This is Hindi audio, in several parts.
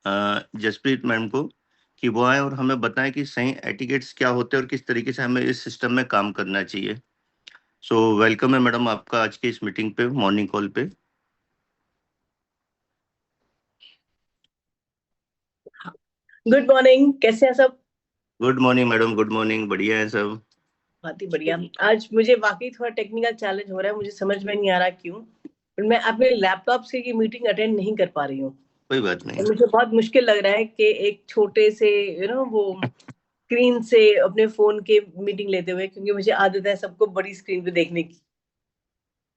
जसप्रीत मैम को कि वो आए और हमें बताएं कि सही एटिकेट्स क्या होते हैं और किस तरीके से हमें इस सिस्टम में काम करना चाहिए। सो वेलकम है मैडम आपका आज की इस मीटिंग पे, मॉर्निंग कॉल पे। गुड मॉर्निंग, कैसे हैं सब? Good morning madam, good morning, बढ़िया है सब। बहुत ही बढ़िया। आज मुझे वाकई थोड़ा टेक्निकल चैलेंज हो रहा है, मुझे समझ में नहीं आ रहा क्यों, पर मैं अपने लैपटॉप से ये मीटिंग अटेंड नहीं कर पा रही हूँ। कोई बात नहीं। और मुझे बहुत मुश्किल लग रहा है कि एक छोटे से वो स्क्रीन से अपने फोन के मीटिंग लेते हुए, क्योंकि मुझे आदत है सबको बड़ी स्क्रीन पे देखने की।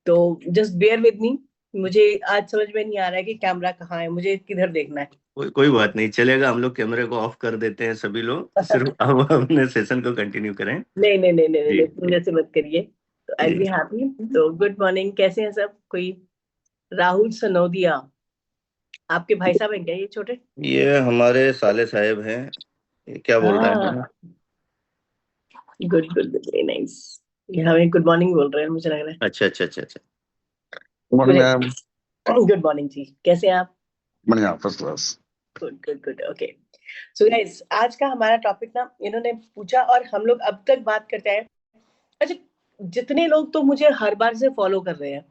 तो जस्ट बेयर विद मी। मुझे आज समझ में नहीं आ रहा है कि कैमरा कहाँ है, मुझे किधर देखना है। कोई बात नहीं, चलेगा। हम लोग कैमरे को ऑफ कर देते हैं सभी लोग, सिर्फ अब अपने सेशन को कंटिन्यू करें। नहीं नहीं नहीं नहीं जी नहीं, पूरे से मत करिए। तो आई बी जी। हैप्पी। तो गुड मॉर्निंग, कैसे हैं सब? कोई राहुल सनोदिया आपके भाई साहब हैं क्या ये छोटे? ये हमारे साले साहेब हैं। ये क्या बोल रहे हाँ, हैं? Good good good, very nice. ये हमें गुड मॉर्निंग बोल रहे हैं, मुझे लग रहा है। अच्छा अच्छा अच्छा अच्छा। Morning ma'am. गुड मॉर्निंग जी, कैसे हैं आप? बढ़िया, first class. Good good good, okay. So guys, आज का हमारा टॉपिक ना इन्होंने पूछा और हम लोग अब तक बात करते हैं। अच्छा, जितने लोग तो मुझे हर बार से फॉलो कर रहे हैं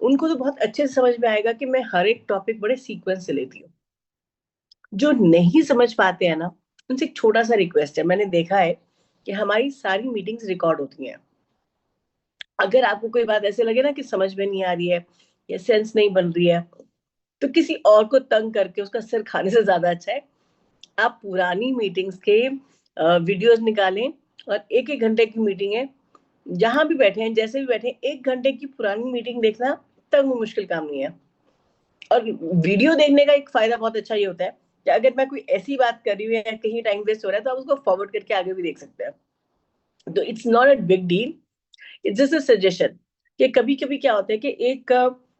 उनको तो बहुत अच्छे से समझ में आएगा कि मैं हर एक टॉपिक बड़े सीक्वेंस से लेती हूँ। जो नहीं समझ पाते हैं ना, उनसे एक छोटा सा रिक्वेस्ट है। मैंने देखा है कि हमारी सारी मीटिंग्स रिकॉर्ड होती हैं। अगर आपको कोई बात ऐसे लगे ना कि समझ में नहीं आ रही है या सेंस नहीं बन रही है, तो किसी और को तंग करके उसका सिर खाने से ज्यादा अच्छा है आप पुरानी मीटिंग्स के वीडियोस निकालें। और एक एक घंटे की मीटिंग है, जहां भी बैठे हैं, जैसे भी बैठे हैं, एक घंटे की पुरानी मीटिंग देखना तब वो मुश्किल काम नहीं है। और वीडियो देखने का एक फायदा बहुत अच्छा ये होता है कि अगर मैं कोई ऐसी बात कर रही हूँ या कहीं टाइम वेस्ट हो रहा है तो आप उसको फॉरवर्ड करके आगे भी देख सकते हैं। तो it's not a big deal, it's just a suggestion. कि कभी कभी क्या होता है कि एक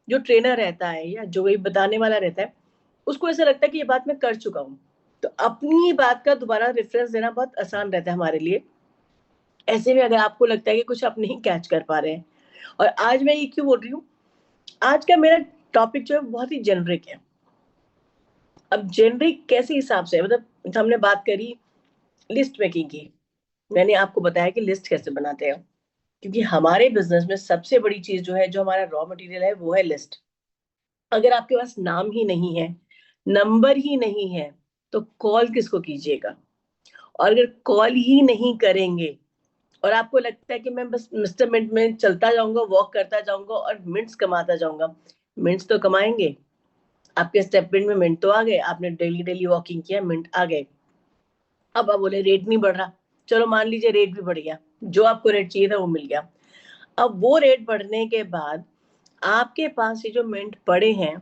जो ट्रेनर रहता है या जो वही बताने वाला रहता है, उसको ऐसा लगता है कि ये बात मैं कर चुका हूँ। तो अपनी बात का दोबारा रेफरेंस देना बहुत आसान रहता है हमारे लिए। ऐसे में अगर आपको लगता है कि कुछ आप नहीं कैच कर पा रहे हैं, और आज मैं ये क्यों बोल रही हूँ, आज का मेरा टॉपिक जो है बहुत ही जेनरिक है। अब जेनरिक कैसे हिसाब से, मतलब हमने बात करी लिस्ट मेकिंग की। मैंने आपको बताया कि लिस्ट कैसे बनाते हैं, क्योंकि हमारे बिजनेस में सबसे बड़ी चीज जो है, जो हमारा रॉ मटेरियल है, वो है लिस्ट। अगर आपके पास नाम ही नहीं है, नंबर ही नहीं है, तो कॉल किसको कीजिएगा? और अगर कॉल ही नहीं करेंगे और आपको लगता है कि मैं बस मिस्टर मिनट में चलता जाऊंगा, वॉक करता जाऊंगा और मिनट्स कमाता जाऊंगा, मिनट्स तो कमाएंगे। आपके स्टेप में मिनट तो आ गए, आपने डेली डेली वॉकिंग किया, मिनट आ गए। अब आप बोले रेट नहीं बढ़ रहा, चलो मान लीजिए रेट भी बढ़ गया, जो आपको रेट चाहिए था वो मिल गया। अब वो रेट बढ़ने के बाद आपके पास ये जो मिनट पड़े हैं,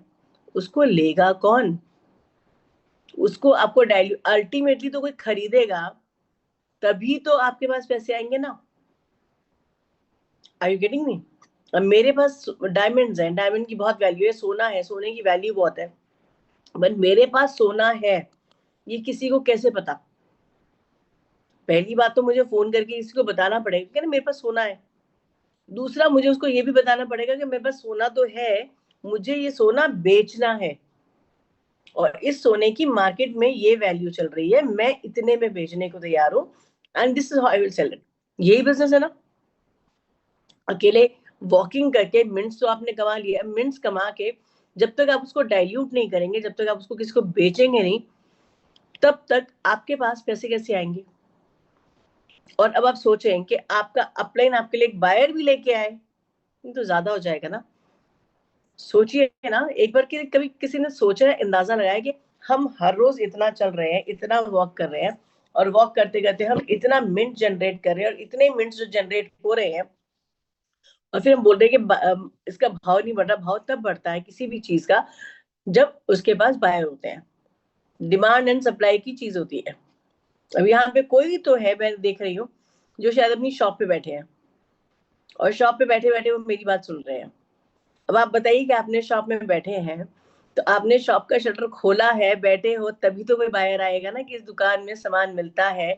उसको लेगा कौन? उसको आपको डायल्यू अल्टीमेटली तो कोई खरीदेगा, तभी तो आपके पास पैसे आएंगे ना। Are you getting me? अब मेरे पास डायमंड्स हैं, डायमंड की बहुत वैल्यू है, सोना है, सोने की वैल्यू बहुत है, बट मेरे पास सोना है, ये किसी को कैसे पता? पहली बात तो मुझे फोन करके किसी को बताना पड़ेगा कि ना मेरे पास सोना है। दूसरा, मुझे उसको ये भी बताना पड़ेगा कि मेरे पास सोना तो है, मुझे ये सोना बेचना है, और इस सोने की मार्केट में ये वैल्यू चल रही है, मैं इतने में बेचने को तैयार हूँ, and this is how I will sell it. यही बिजनेस है ना। अकेले वॉकिंग करके मिनट्स तो आपने कमा लिया, मिनट्स कमा के जब तक आप उसको डाइल्यूट नहीं करेंगे, जब तक आप उसको किसी को बेचेंगे नहीं, तब तक आपके पास पैसे कैसे आएंगे? और अब आप सोचें कि आपका अपलाइन आपके लिए एक बायर भी लेके आए, तो ज्यादा हो जाएगा ना। सोचिए ना एक बार कि कभी किसी ने सोचा है, अंदाजा लगाया कि हम हर रोज इतना चल रहे हैं, इतना वॉक कर रहे हैं, और वॉक करते करते हम इतना मिनट जनरेट कर रहे हैं, और इतने मिनट्स जो जनरेट हो रहे हैं, और फिर हम बोल रहे हैं कि इसका भाव नहीं बढ़ रहा। भाव तब बढ़ता है किसी भी चीज का जब उसके पास बायर होते हैं। डिमांड एंड सप्लाई की चीज होती है। अब यहाँ पे कोई तो है, मैं देख रही हूँ, जो शायद अपनी शॉप पे बैठे हैं, और शॉप पे बैठे बैठे वो मेरी बात सुन रहे हैं। अब आप बताइए कि आपने शॉप में बैठे हैं, तो आपने शॉप का शटर खोला है, बैठे हो, तभी तो कोई बायर आएगा ना कि इस दुकान में सामान मिलता है।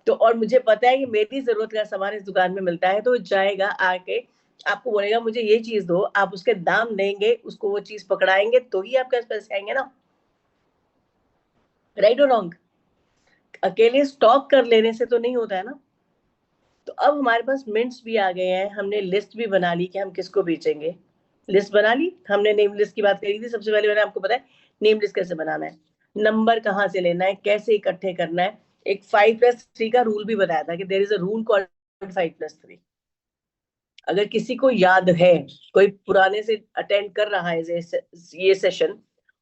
तो और मुझे पता है कि मेरी जरूरत का सामान इस दुकान में मिलता है, तो जाएगा आके आपको बोलेगा मुझे ये चीज दो, आप उसके दाम देंगे, उसको वो चीज पकड़ाएंगे, तो ही आपके पास पैसे आएंगे ना। राइट और रॉन्ग? अकेले स्टॉक कर लेने से तो नहीं होता है ना। तो अब हमारे पास मिंट्स भी आ गए हैं, हमने लिस्ट भी बना ली कि हम किसको बेचेंगे। लिस्ट बना ली हमने, नेम लिस्ट की बात करी थी सबसे पहले, मैंने आपको बताया नेम लिस्ट कैसे बनाना है, नंबर कहाँ से लेना है, कैसे इकट्ठे करना है। एक 5+3 का रूल भी बताया था कि there is a rule called 5+3। अगर किसी को याद है, कोई पुराने से अटेंड कर रहा है ये सेशन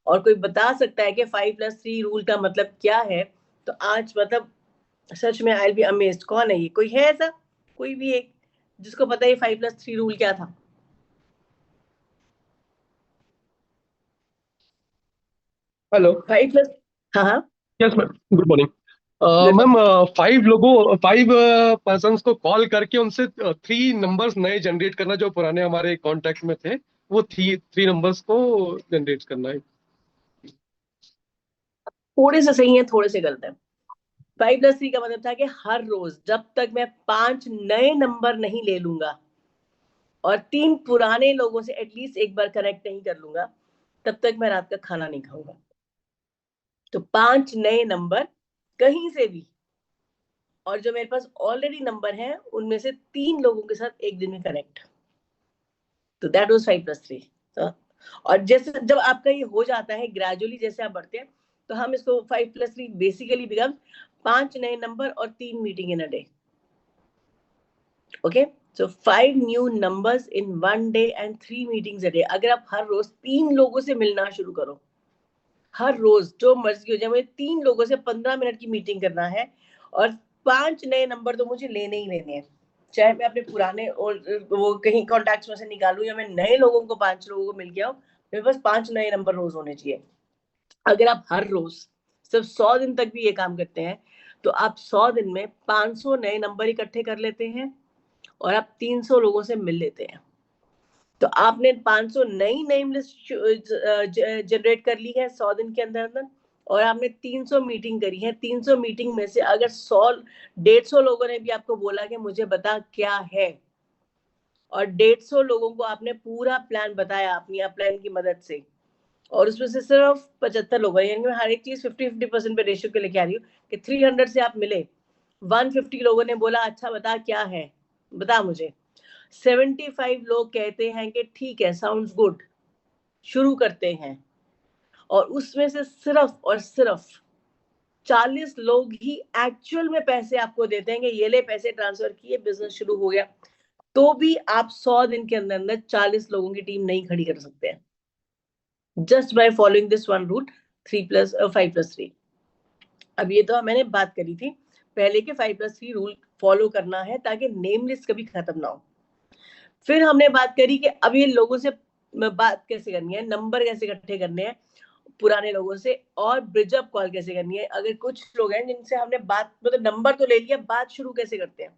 और कोई बता सकता है कि 5+3 रूल का मतलब क्या है, तो आज मतलब सच में आई विल बी अमेज्ड। कौन है ये? कोई है ऐसा? कोई भी एक जिसको पता है 5+3 रूल क्या था? हेलो। 5+, हाँ हाँ, yes ma'am, good morning. Good ma'am, morning. 5 persons को कॉल करके उनसे 3 नंबर्स नए जनरेट करना, जो पुराने हमारे कांटेक्ट में थे, वो 3 नंबर्स को जनरेट करना है। थोड़े से सही है, थोड़े से गलत है। 5+3 का मतलब था कि हर रोज जब तक मैं 5 नए नंबर नहीं ले लूंगा और 3 पुराने लोगों से एटलीस्ट एक बार कनेक्ट नहीं कर लूंगा, तब तक मैं रात का खाना नहीं खाऊंगा। तो 5 नए नंबर कहीं से भी, और जो मेरे पास ऑलरेडी नंबर है उनमें से 3 लोगों के साथ एक दिन में कनेक्ट। तो दैट वाज 5+3। तो और जैसे जब आपका ये हो जाता है ग्रेजुअली, जैसे आप बढ़ते हैं, तो हम इसको 5+3 बेसिकली बिकम 5 नए नंबर और 3 meeting in a day. Okay, so 5 new numbers in 1 day and 3 meetings a day. अगर आप हर रोज 3 लोगों से मिलना शुरू करो, हर रोज जो मर्जी हो जाए, मुझे 3 लोगों से 15 मिनट की मीटिंग करना है और 5 नए नंबर तो मुझे लेने ही लेने हैं, चाहे मैं अपने पुराने और वो कहीं कॉन्टैक्ट्स में से निकालूं या मैं नए लोगों को 5 लोगों को मिल गया हूं, मेरे पास 5 नए नंबर रोज होने चाहिए। अगर आप हर रोज सिर्फ 100 दिन तक भी ये काम करते हैं, तो आप 100 दिन में 500 नए नंबर इकट्ठे कर लेते हैं और आप 300 लोगों से मिल लेते हैं। तो आपने 500 नई नेम लिस्ट जनरेट कर ली है 100 दिन के अंदर अंदर, और आपने 300 मीटिंग करी है। 300 मीटिंग में से अगर 100-150 लोगों ने भी आपको बोला कि मुझे बता क्या है, और 150 लोगों को आपने पूरा प्लान बताया अपनी अपलाइन की मदद से, और उसमें से सिर्फ 75 लोग, यानी मैं हर एक चीज 50-50% पे रेशियो के लेके आ रही हूँ कि 300 से आप मिले, 150 लोगों ने बोला अच्छा बता क्या है, बता मुझे। 75 लोग कहते हैं कि ठीक है, साउंड्स गुड, शुरू करते हैं। और उसमें से सिर्फ और सिर्फ 40 लोग ही एक्चुअल में पैसे आपको देते हैं कि ये ले पैसे ट्रांसफर किए, बिजनेस शुरू हो गया। तो भी आप 100 दिन के अंदर अंदर 40 लोगों की टीम नहीं खड़ी कर सकते हैं, just by following this one rule 5+3। अब ये तो मैंने बात करी थी पहले के 5+3 रूल फॉलो करना है ताकि नेम लिस्ट कभी खत्म ना हो। फिर हमने बात करी कि अब ये लोगों से बात कैसे करनी है, नंबर कैसे इकट्ठे करने हैं पुराने लोगों से, और ब्रिज अप कॉल कैसे करनी है। अगर कुछ लोग हैं जिनसे हमने बात, मतलब नंबर तो ले लिया, बात शुरू कैसे करते हैं,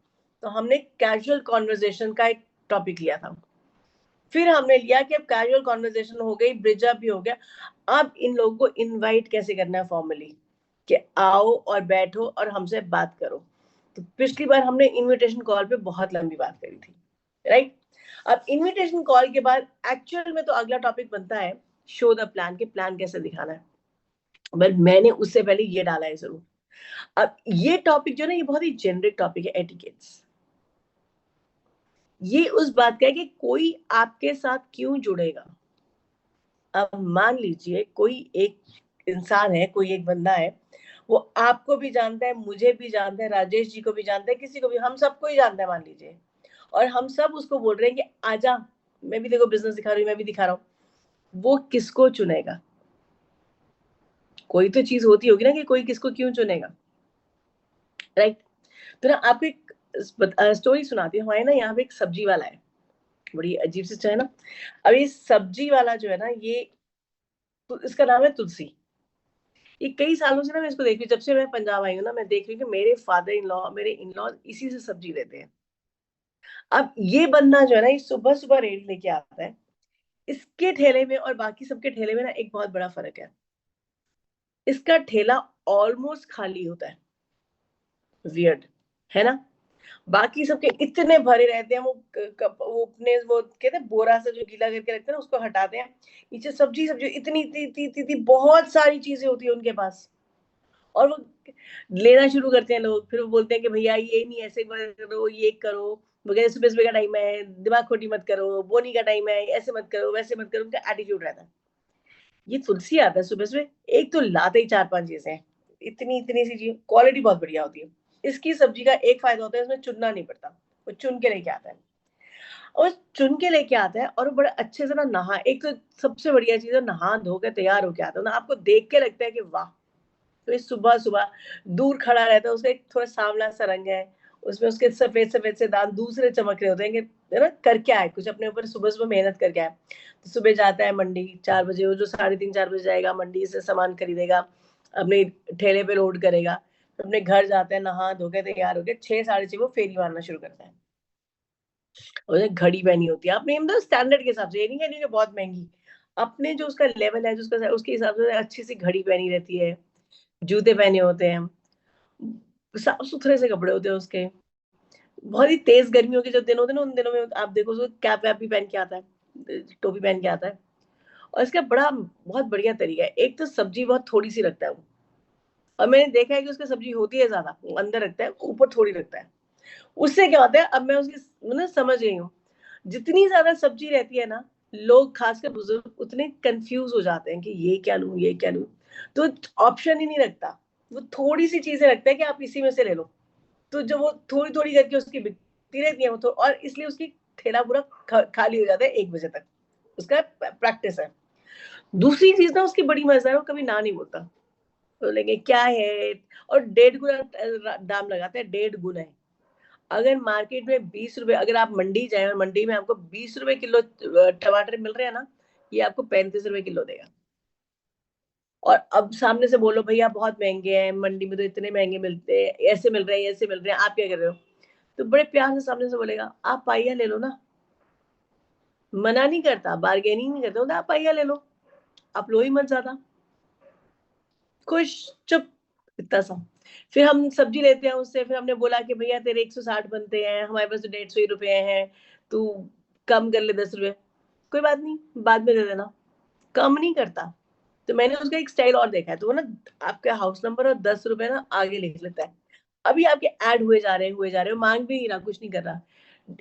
तो हमने कैजुअल कॉन्वर्जेशन का एक टॉपिक लिया था। फिर हमने लिया कि अब कैजुअल कॉन्वर्जेशन हो गई, ब्रिज अप भी हो गया, अब इन लोगों को इनवाइट कैसे करना है फॉर्मली, कि आओ और बैठो और हमसे बात करो। तो पिछली बार हमने इनविटेशन कॉल पे बहुत लंबी बात करी थी, राइट। अब इनविटेशन कॉल के बाद एक्चुअल में तो अगला टॉपिक बनता है शो द प्लान, के प्लान कैसे दिखाना है। बट मैंने उससे पहले ये डाला है जरूर। अब ये टॉपिक जो ना, ये बहुत ही जेनरिक टॉपिक है, एटिकेट्स। ये उस बात का है कि कोई आपके साथ क्यों जुड़ेगा। अब मान लीजिए कोई एक इंसान है, कोई एक बंदा है, वो आपको भी जानता है, मुझे भी जानता है, राजेश जी को भी जानता है, किसी को भी, हम सबको ही जानता है मान लीजिए, और हम सब उसको बोल रहे हैं कि आजा, मैं भी देखो बिजनेस दिखा रही हूँ, मैं भी दिखा रहा हूँ। वो किसको चुनेगा? कोई तो चीज होती होगी ना कि कोई किसको क्यों चुनेगा, राइट। तो ना आपको एक स्टोरी सुनाती हूँ। हमारे ना यहाँ पे एक सब्जी वाला है, बड़ी अजीब सी है ना। अब ये सब्जी वाला जो है ना, ये तो इसका नाम है तुलसी। ये कई सालों से ना मैं इसको देख रही हूँ, जब से मैं पंजाब आई हूँ ना, मैं देख रही हूँ कि मेरे फादर इन लॉ, मेरे इन लॉ इसी से सब्जी लेते हैं। अब ये बंदा जो है ना, ये सुबह सुबह रेड लेके आता है। इसके ठेले में और बाकी सबके ठेले में ना एक बहुत बड़ा फर्क है, इसका ठेला ऑलमोस्ट खाली होता है। वियर्ड है ना। बाकी सबके इतने भरे रहते हैं, वो अपने वो कहते हैं बोरा से जो गीला करके रखते हैं ना, उसको हटाते हैं, नीचे सब्जी सब्जी इतनी इतनी इतनी इतनी बहुत सारी चीजें होती है उनके पास। और वो लेना शुरू करते हैं लोग, फिर वो बोलते हैं कि भैया ये नहीं ऐसे करो, ये करो वगैरह, सुबह सुबह का टाइम है, दिमाग खोटी मत करो, बोनी का टाइम है, ऐसे मत करो वैसे मत करो, उनका एटीट्यूड रहता है। ये तुलसी आता है सुबह सुबह, एक तो लाते ही 4-5 चीजें, इतनी इतनी सी चीज, क्वालिटी बहुत बढ़िया होती है। इसकी सब्जी का एक फायदा होता है, इसमें चुनना नहीं पड़ता, वो चुन के लेके आता है, और चुन के लेके आता है, और बड़े अच्छे से ना नहा, एक तो सबसे बढ़िया चीज है, नहा धो के तैयार होके आता है ना, आपको देख के लगता है कि वाह। तो इस सुबह सुबह दूर खड़ा रहता है, उसका एक थोड़ा सांवला सा रंग है, उसमें उसके सफेद सफेद से दांत दूसरे चमक रहे होते हैं कि है ना, करके आए कुछ अपने ऊपर, सुबह सुबह मेहनत करके आए। तो सुबह जाता है मंडी 4 बजे, वो जो 3:30-4 बजे जाएगा, मंडी से सामान खरीदेगा, अपने ठेले पे लोड करेगा, फिर अपने घर जाता है, नहा धो के तैयार होकर 6-6:30 वो फेरी मारना शुरू करता है। और घड़ी पहनी होती है अपने मतलब स्टैंडर्ड के हिसाब से, ये नहीं कहनी कि बहुत महंगी, अपने जो उसका लेवल है, जो उसका उसके हिसाब से अच्छी सी घड़ी पहनी रहती है, जूते पहने होते हैं, साफ सुथरे से कपड़े होते हैं उसके। बहुत ही तेज गर्मियों के जो दिन होते हैं ना, उन दिनों में आप देखो उसको कैप वैप भी पहन के आता है, टोपी पहन के आता है। और इसका बड़ा बहुत बढ़िया तरीका है, एक तो सब्जी बहुत थोड़ी सी रखता है वो, और मैंने देखा है कि उसका सब्जी होती है ज्यादा, अंदर रखता है, ऊपर थोड़ी रखता है। उससे क्या होता है, अब मैं उसकी मतलब समझ गई हूँ, जितनी ज्यादा सब्जी रहती है ना, लोग खासकर बुजुर्ग उतने कंफ्यूज हो जाते हैं कि ये क्या लूं ये क्या लूं, तो ऑप्शन ही नहीं रखता, वो थोड़ी सी चीजें रखता है कि आप इसी में से ले लो। तो जब वो थोड़ी थोड़ी करके उसकी बिकती रहती है वो, तो और इसलिए उसकी ठेला पूरा खाली हो जाता है 1 बजे तक, उसका प्रैक्टिस है। दूसरी चीज ना उसकी बड़ी मजेदार है, वो कभी ना नहीं बोलता, बोलेंगे क्या है, और 1.5 गुना दाम लगाते हैं, 1.5 गुना है। अगर मार्केट में 20 रुपए, अगर आप मंडी जाए और मंडी में आपको 20 रुपए किलो टमाटर मिल रहे हैं ना, ये आपको 35 रुपए किलो देगा। और अब सामने से बोलो भैया बहुत महंगे हैं, मंडी में तो इतने महंगे मिलते हैं, ऐसे मिल रहे हैं ऐसे मिल रहे हैं, आप क्या कर रहे हो, तो बड़े प्यार से सामने से बोलेगा आप पाइया ले लो ना, मना नहीं करता, बार्गेनिंग नहीं करता, आप पाइया ले लो, आप लो ही मत ज्यादा, खुश, चुप, इतना सा। फिर हम सब्जी लेते हैं उससे, फिर हमने बोला कि भैया तेरे 160 बनते हैं, हमारे पास तो 150 ही रुपए हैं, तू कम कर ले 10 रुपए, कोई बात नहीं बाद में दे देना, कम नहीं करता। तो मैंने उसका एक स्टाइल और देखा है, तो वो ना आपका हाउस नंबर और 10 रुपए ना आगे लिख लेता है, अभी आपके ऐड हुए जा रहे हो, मांग भी नहीं रहा, कुछ नहीं कर रहा।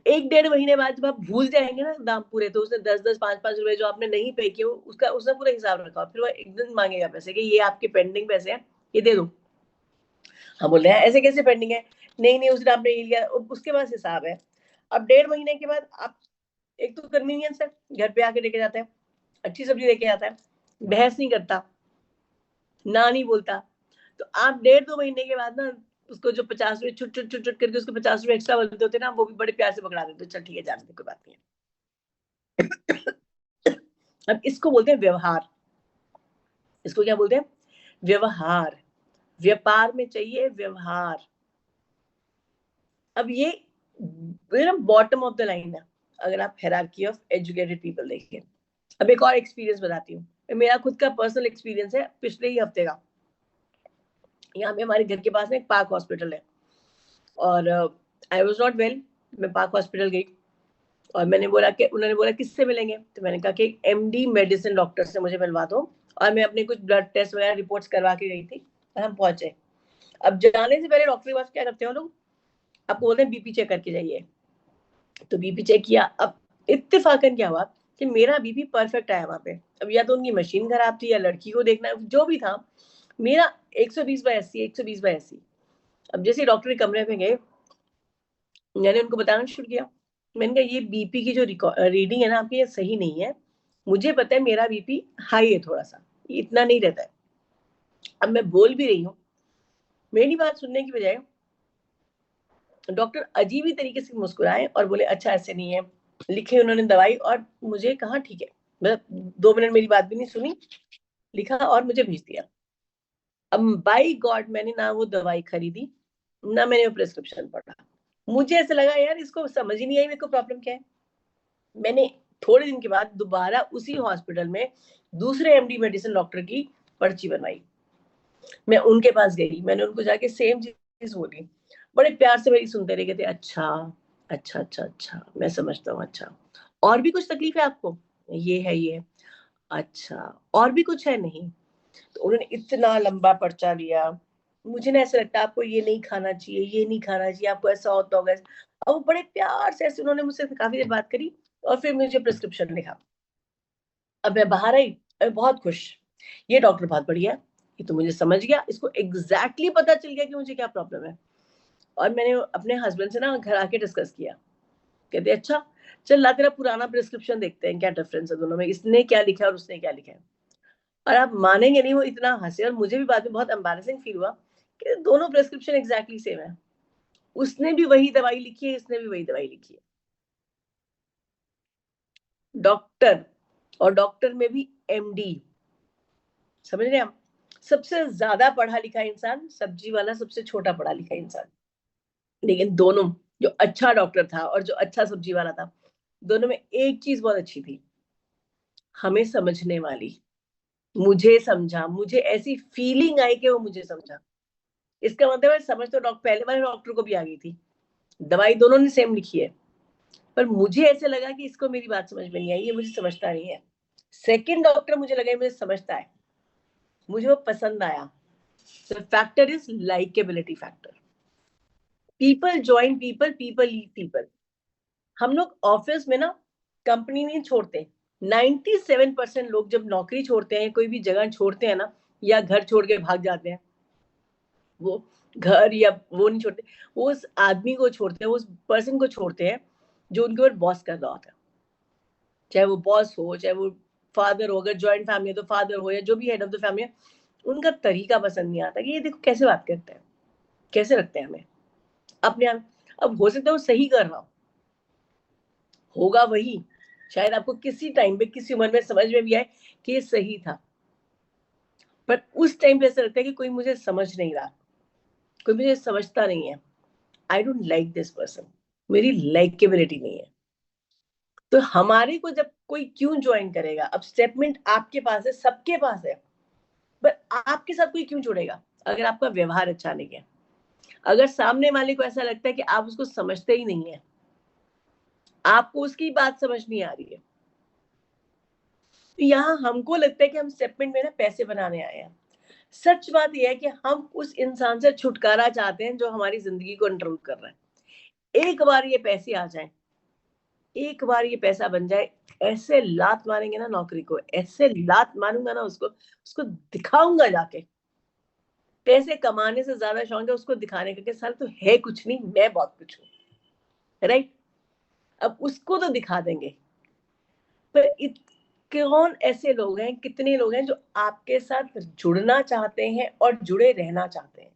1-1.5 महीने बाद जब आप भूल जाएंगे ना दाम पूरे, तो उसने 10-10 5-5 रुपए जो आपने नहीं पे किए, उसका उसने पूरा हिसाब रखा, फिर वो एक दिन मांगेगा पैसे कि ये आपके पेंडिंग पैसे हैं, ये दे दो। हम बोल रहे हैं ऐसे कैसे पेंडिंग है, नहीं नहीं उस दिन आपने ये लिया, उसके पास हिसाब है। अब 1.5 महीने के बाद आप, एक तो कन्वीनियंस है, घर पे आके लेके जाता है, अच्छी सब्जी लेके आता है, बहस नहीं करता, ना नहीं बोलता। तो आप 1.5-2 महीने के बाद ना उसको जो 50 रुपए छुट छुट छुट छुट करके उसके 50 रुपए एक्स्ट्रा बनते होते ना, वो भी बड़े प्यार से पकड़ा देते, चल ठीक है जाने दे कोई बात नहीं है। अब इसको बोलते हैं व्यवहार, इसको क्या बोलते हैं, व्यवहार। व्यापार में चाहिए व्यवहार। अब ये बॉटम ऑफ द लाइन है, अगर आप हायरार्की ऑफ एजुकेटेड पीपल देखिए। अब एक और एक्सपीरियंस बताती हूँ, मेरा खुद का पर्सनल एक्सपीरियंस है, पिछले ही हफ्ते का। यहाँ पे हमारे घर के पास में एक पार्क हॉस्पिटल है, और आई वाज नॉट वेल, मैं पार्क हॉस्पिटल गई, और मैंने बोला कि उन्होंने बोला किससे मिलेंगे, तो मैंने कहा कि एमडी मेडिसिन डॉक्टर से मुझे मिलवा दो, और मैं अपने कुछ ब्लड टेस्ट वगैरह रिपोर्ट्स करवा के गई थी, और हम पहुंचे। अब जाने से पहले डॉक्टर के पास क्या करते हो लोग, आपको बोलते हैं बीपी चेक करके जाइए। तो बीपी चेक किया, अब इत्तेफाकन क्या हुआ कि मेरा बीपी परफेक्ट आया वहां पे। अब या तो उनकी मशीन खराब थी, या लड़की को देखना, जो भी था, मेरा 120/80, 120/80। अब जैसे डॉक्टर के कमरे में गए, मैंने उनको बताना शुरू किया, मैंने कहा ये बीपी की जो रीडिंग है ना आपकी, ये सही नहीं है, मुझे पता है मेरा बीपी हाई है थोड़ा सा, ये इतना नहीं रहता है। अब मैं बोल भी रही हूँ, मेरी बात सुनने की बजाय डॉक्टर अजीब ही तरीके से मुस्कुराए और बोले अच्छा ऐसे नहीं है, लिखे उन्होंने दवाई, और मुझे कहा ठीक है, मतलब 2 मिनट मेरी बात भी नहीं सुनी, लिखा और मुझे भेज दिया। अब बाई गॉड मैंने ना वो दवाई खरीदी, ना मैंने वो प्रिस्क्रिप्शन पढ़ा, मुझे ऐसा लगा यार इसको समझ ही नहीं आई मेरे को प्रॉब्लम क्या है। मैंने थोड़े दिन के बाद दोबारा उसी हॉस्पिटल में दूसरे एमडी मेडिसिन डॉक्टर की पर्ची बनवाई, मैं उनके पास गई, मैंने उनको जाके सेम चीज बोली, बड़े प्यार से मेरी सुनते रह गए थे, अच्छा अच्छा अच्छा अच्छा मैं समझता हूँ, अच्छा और भी कुछ तकलीफ है आपको, ये है ये, अच्छा और भी कुछ है, नहीं। तो उन्होंने इतना लंबा पर्चा लिया, मुझे ना ऐसा लगता है आपको ये नहीं खाना चाहिए, ये नहीं खाना चाहिए, आपको ऐसा होता होगा। और वो बड़े प्यार से ऐसे उन्होंने मुझसे काफी देर बात करी और फिर मुझे प्रिस्क्रिप्शन लिखा। अब मैं बाहर आई, बहुत खुश, ये डॉक्टर बहुत बढ़िया, ये तो मुझे समझ गया, इसको एग्जैक्टली पता चल गया कि मुझे क्या प्रॉब्लम है। और मैंने अपने हस्बैंड से ना घर आके डिस्कस किया, कहते अच्छा चल ला तेरा पुराना प्रिस्क्रिप्शन देखते हैं क्या डिफरेंस है दोनों में, इसने क्या लिखा है और उसने क्या लिखा है। और आप मानेंगे नहीं, वो इतना हंसे और मुझे भी बाद में बहुत एम्बैरेसिंग फील हुआ कि दोनों प्रिस्क्रिप्शन एग्जैक्टली सेम है। उसने भी वही दवाई लिखी है, इसने भी वही दवाई लिखी है। डॉक्टर, और डॉक्टर में भी एमडी, समझ रहे हैं आप? सबसे ज्यादा पढ़ा लिखा इंसान सब्जी वाला, सबसे छोटा पढ़ा लिखा इंसान। लेकिन दोनों, जो अच्छा डॉक्टर था और जो अच्छा सब्जी वाला था, दोनों में एक चीज बहुत अच्छी थी, हमें समझने वाली। मुझे समझा, मुझे ऐसी फीलिंग आई कि वो मुझे समझा। इसका मतलब है समझ तो डॉक्टर पहले वाले डॉक्टर को भी आ गई थी, दवाई दोनों ने सेम लिखी है, पर मुझे ऐसे लगा कि इसको मेरी बात समझ में नहीं आई, ये मुझे समझता नहीं है। सेकंड डॉक्टर मुझे लगा मुझे समझता है, मुझे वो पसंद आया। The factor is likability factor. People join people, people leave people. हम लोग ऑफिस में ना कंपनी नहीं छोड़ते। 97% लोग जब नौकरी छोड़ते हैं, कोई भी जगह छोड़ते हैं ना, या घर छोड़ के भाग जाते हैं, वो घर या वो नहीं छोड़ते, वो उस आदमी को छोड़ते हैं, उस पर्सन को छोड़ते हैं जो उनके ऊपर बॉस कर रहा होता है। चाहे वो बॉस हो, चाहे वो फादर हो, अगर ज्वाइंट फैमिली है तो फादर हो, या जो भी हेड ऑफ द फैमिली है, उनका तरीका पसंद नहीं आता कि ये देखो कैसे बात करते हैं, कैसे रखते हैं हमें अपने आप। अब हो सकता है वो सही कर रहा होगा, वही शायद आपको किसी टाइम पे किसी उम्र में समझ में भी आए कि ये सही था, पर उस टाइम पे ऐसा लगता है कि कोई मुझे समझ नहीं रहा, कोई मुझे समझता नहीं है, I don't like this person, मेरी लाइकेबिलिटी नहीं है। तो हमारे को जब कोई क्यों ज्वाइन करेगा, अब स्टेटमेंट आपके पास है, सबके पास है, पर आपके साथ कोई क्यों जुड़ेगा अगर आपका व्यवहार अच्छा नहीं है, अगर सामने वाले को ऐसा लगता है कि आप उसको समझते ही नहीं है, आपको उसकी बात समझ नहीं आ रही है। तो यहाँ हमको लगता है कि हम स्टेटमेंट में ना पैसे बनाने आए हैं। सच बात यह है कि हम उस इंसान से छुटकारा चाहते हैं जो हमारी जिंदगी को कंट्रोल कर रहा है। एक बार ये पैसे आ जाएं, एक बार ये पैसा बन जाए, ऐसे लात मारेंगे ना नौकरी को, ऐसे लात मारूंगा ना उसको, उसको दिखाऊंगा जाके। पैसे कमाने से ज्यादा शौक है उसको दिखाने का कि सर तो है कुछ नहीं, मैं बहुत कुछ हूँ, राइट? अब उसको तो दिखा देंगे, पर कौन ऐसे लोग हैं, कितने लोग हैं जो आपके साथ जुड़ना चाहते हैं और जुड़े रहना चाहते हैं।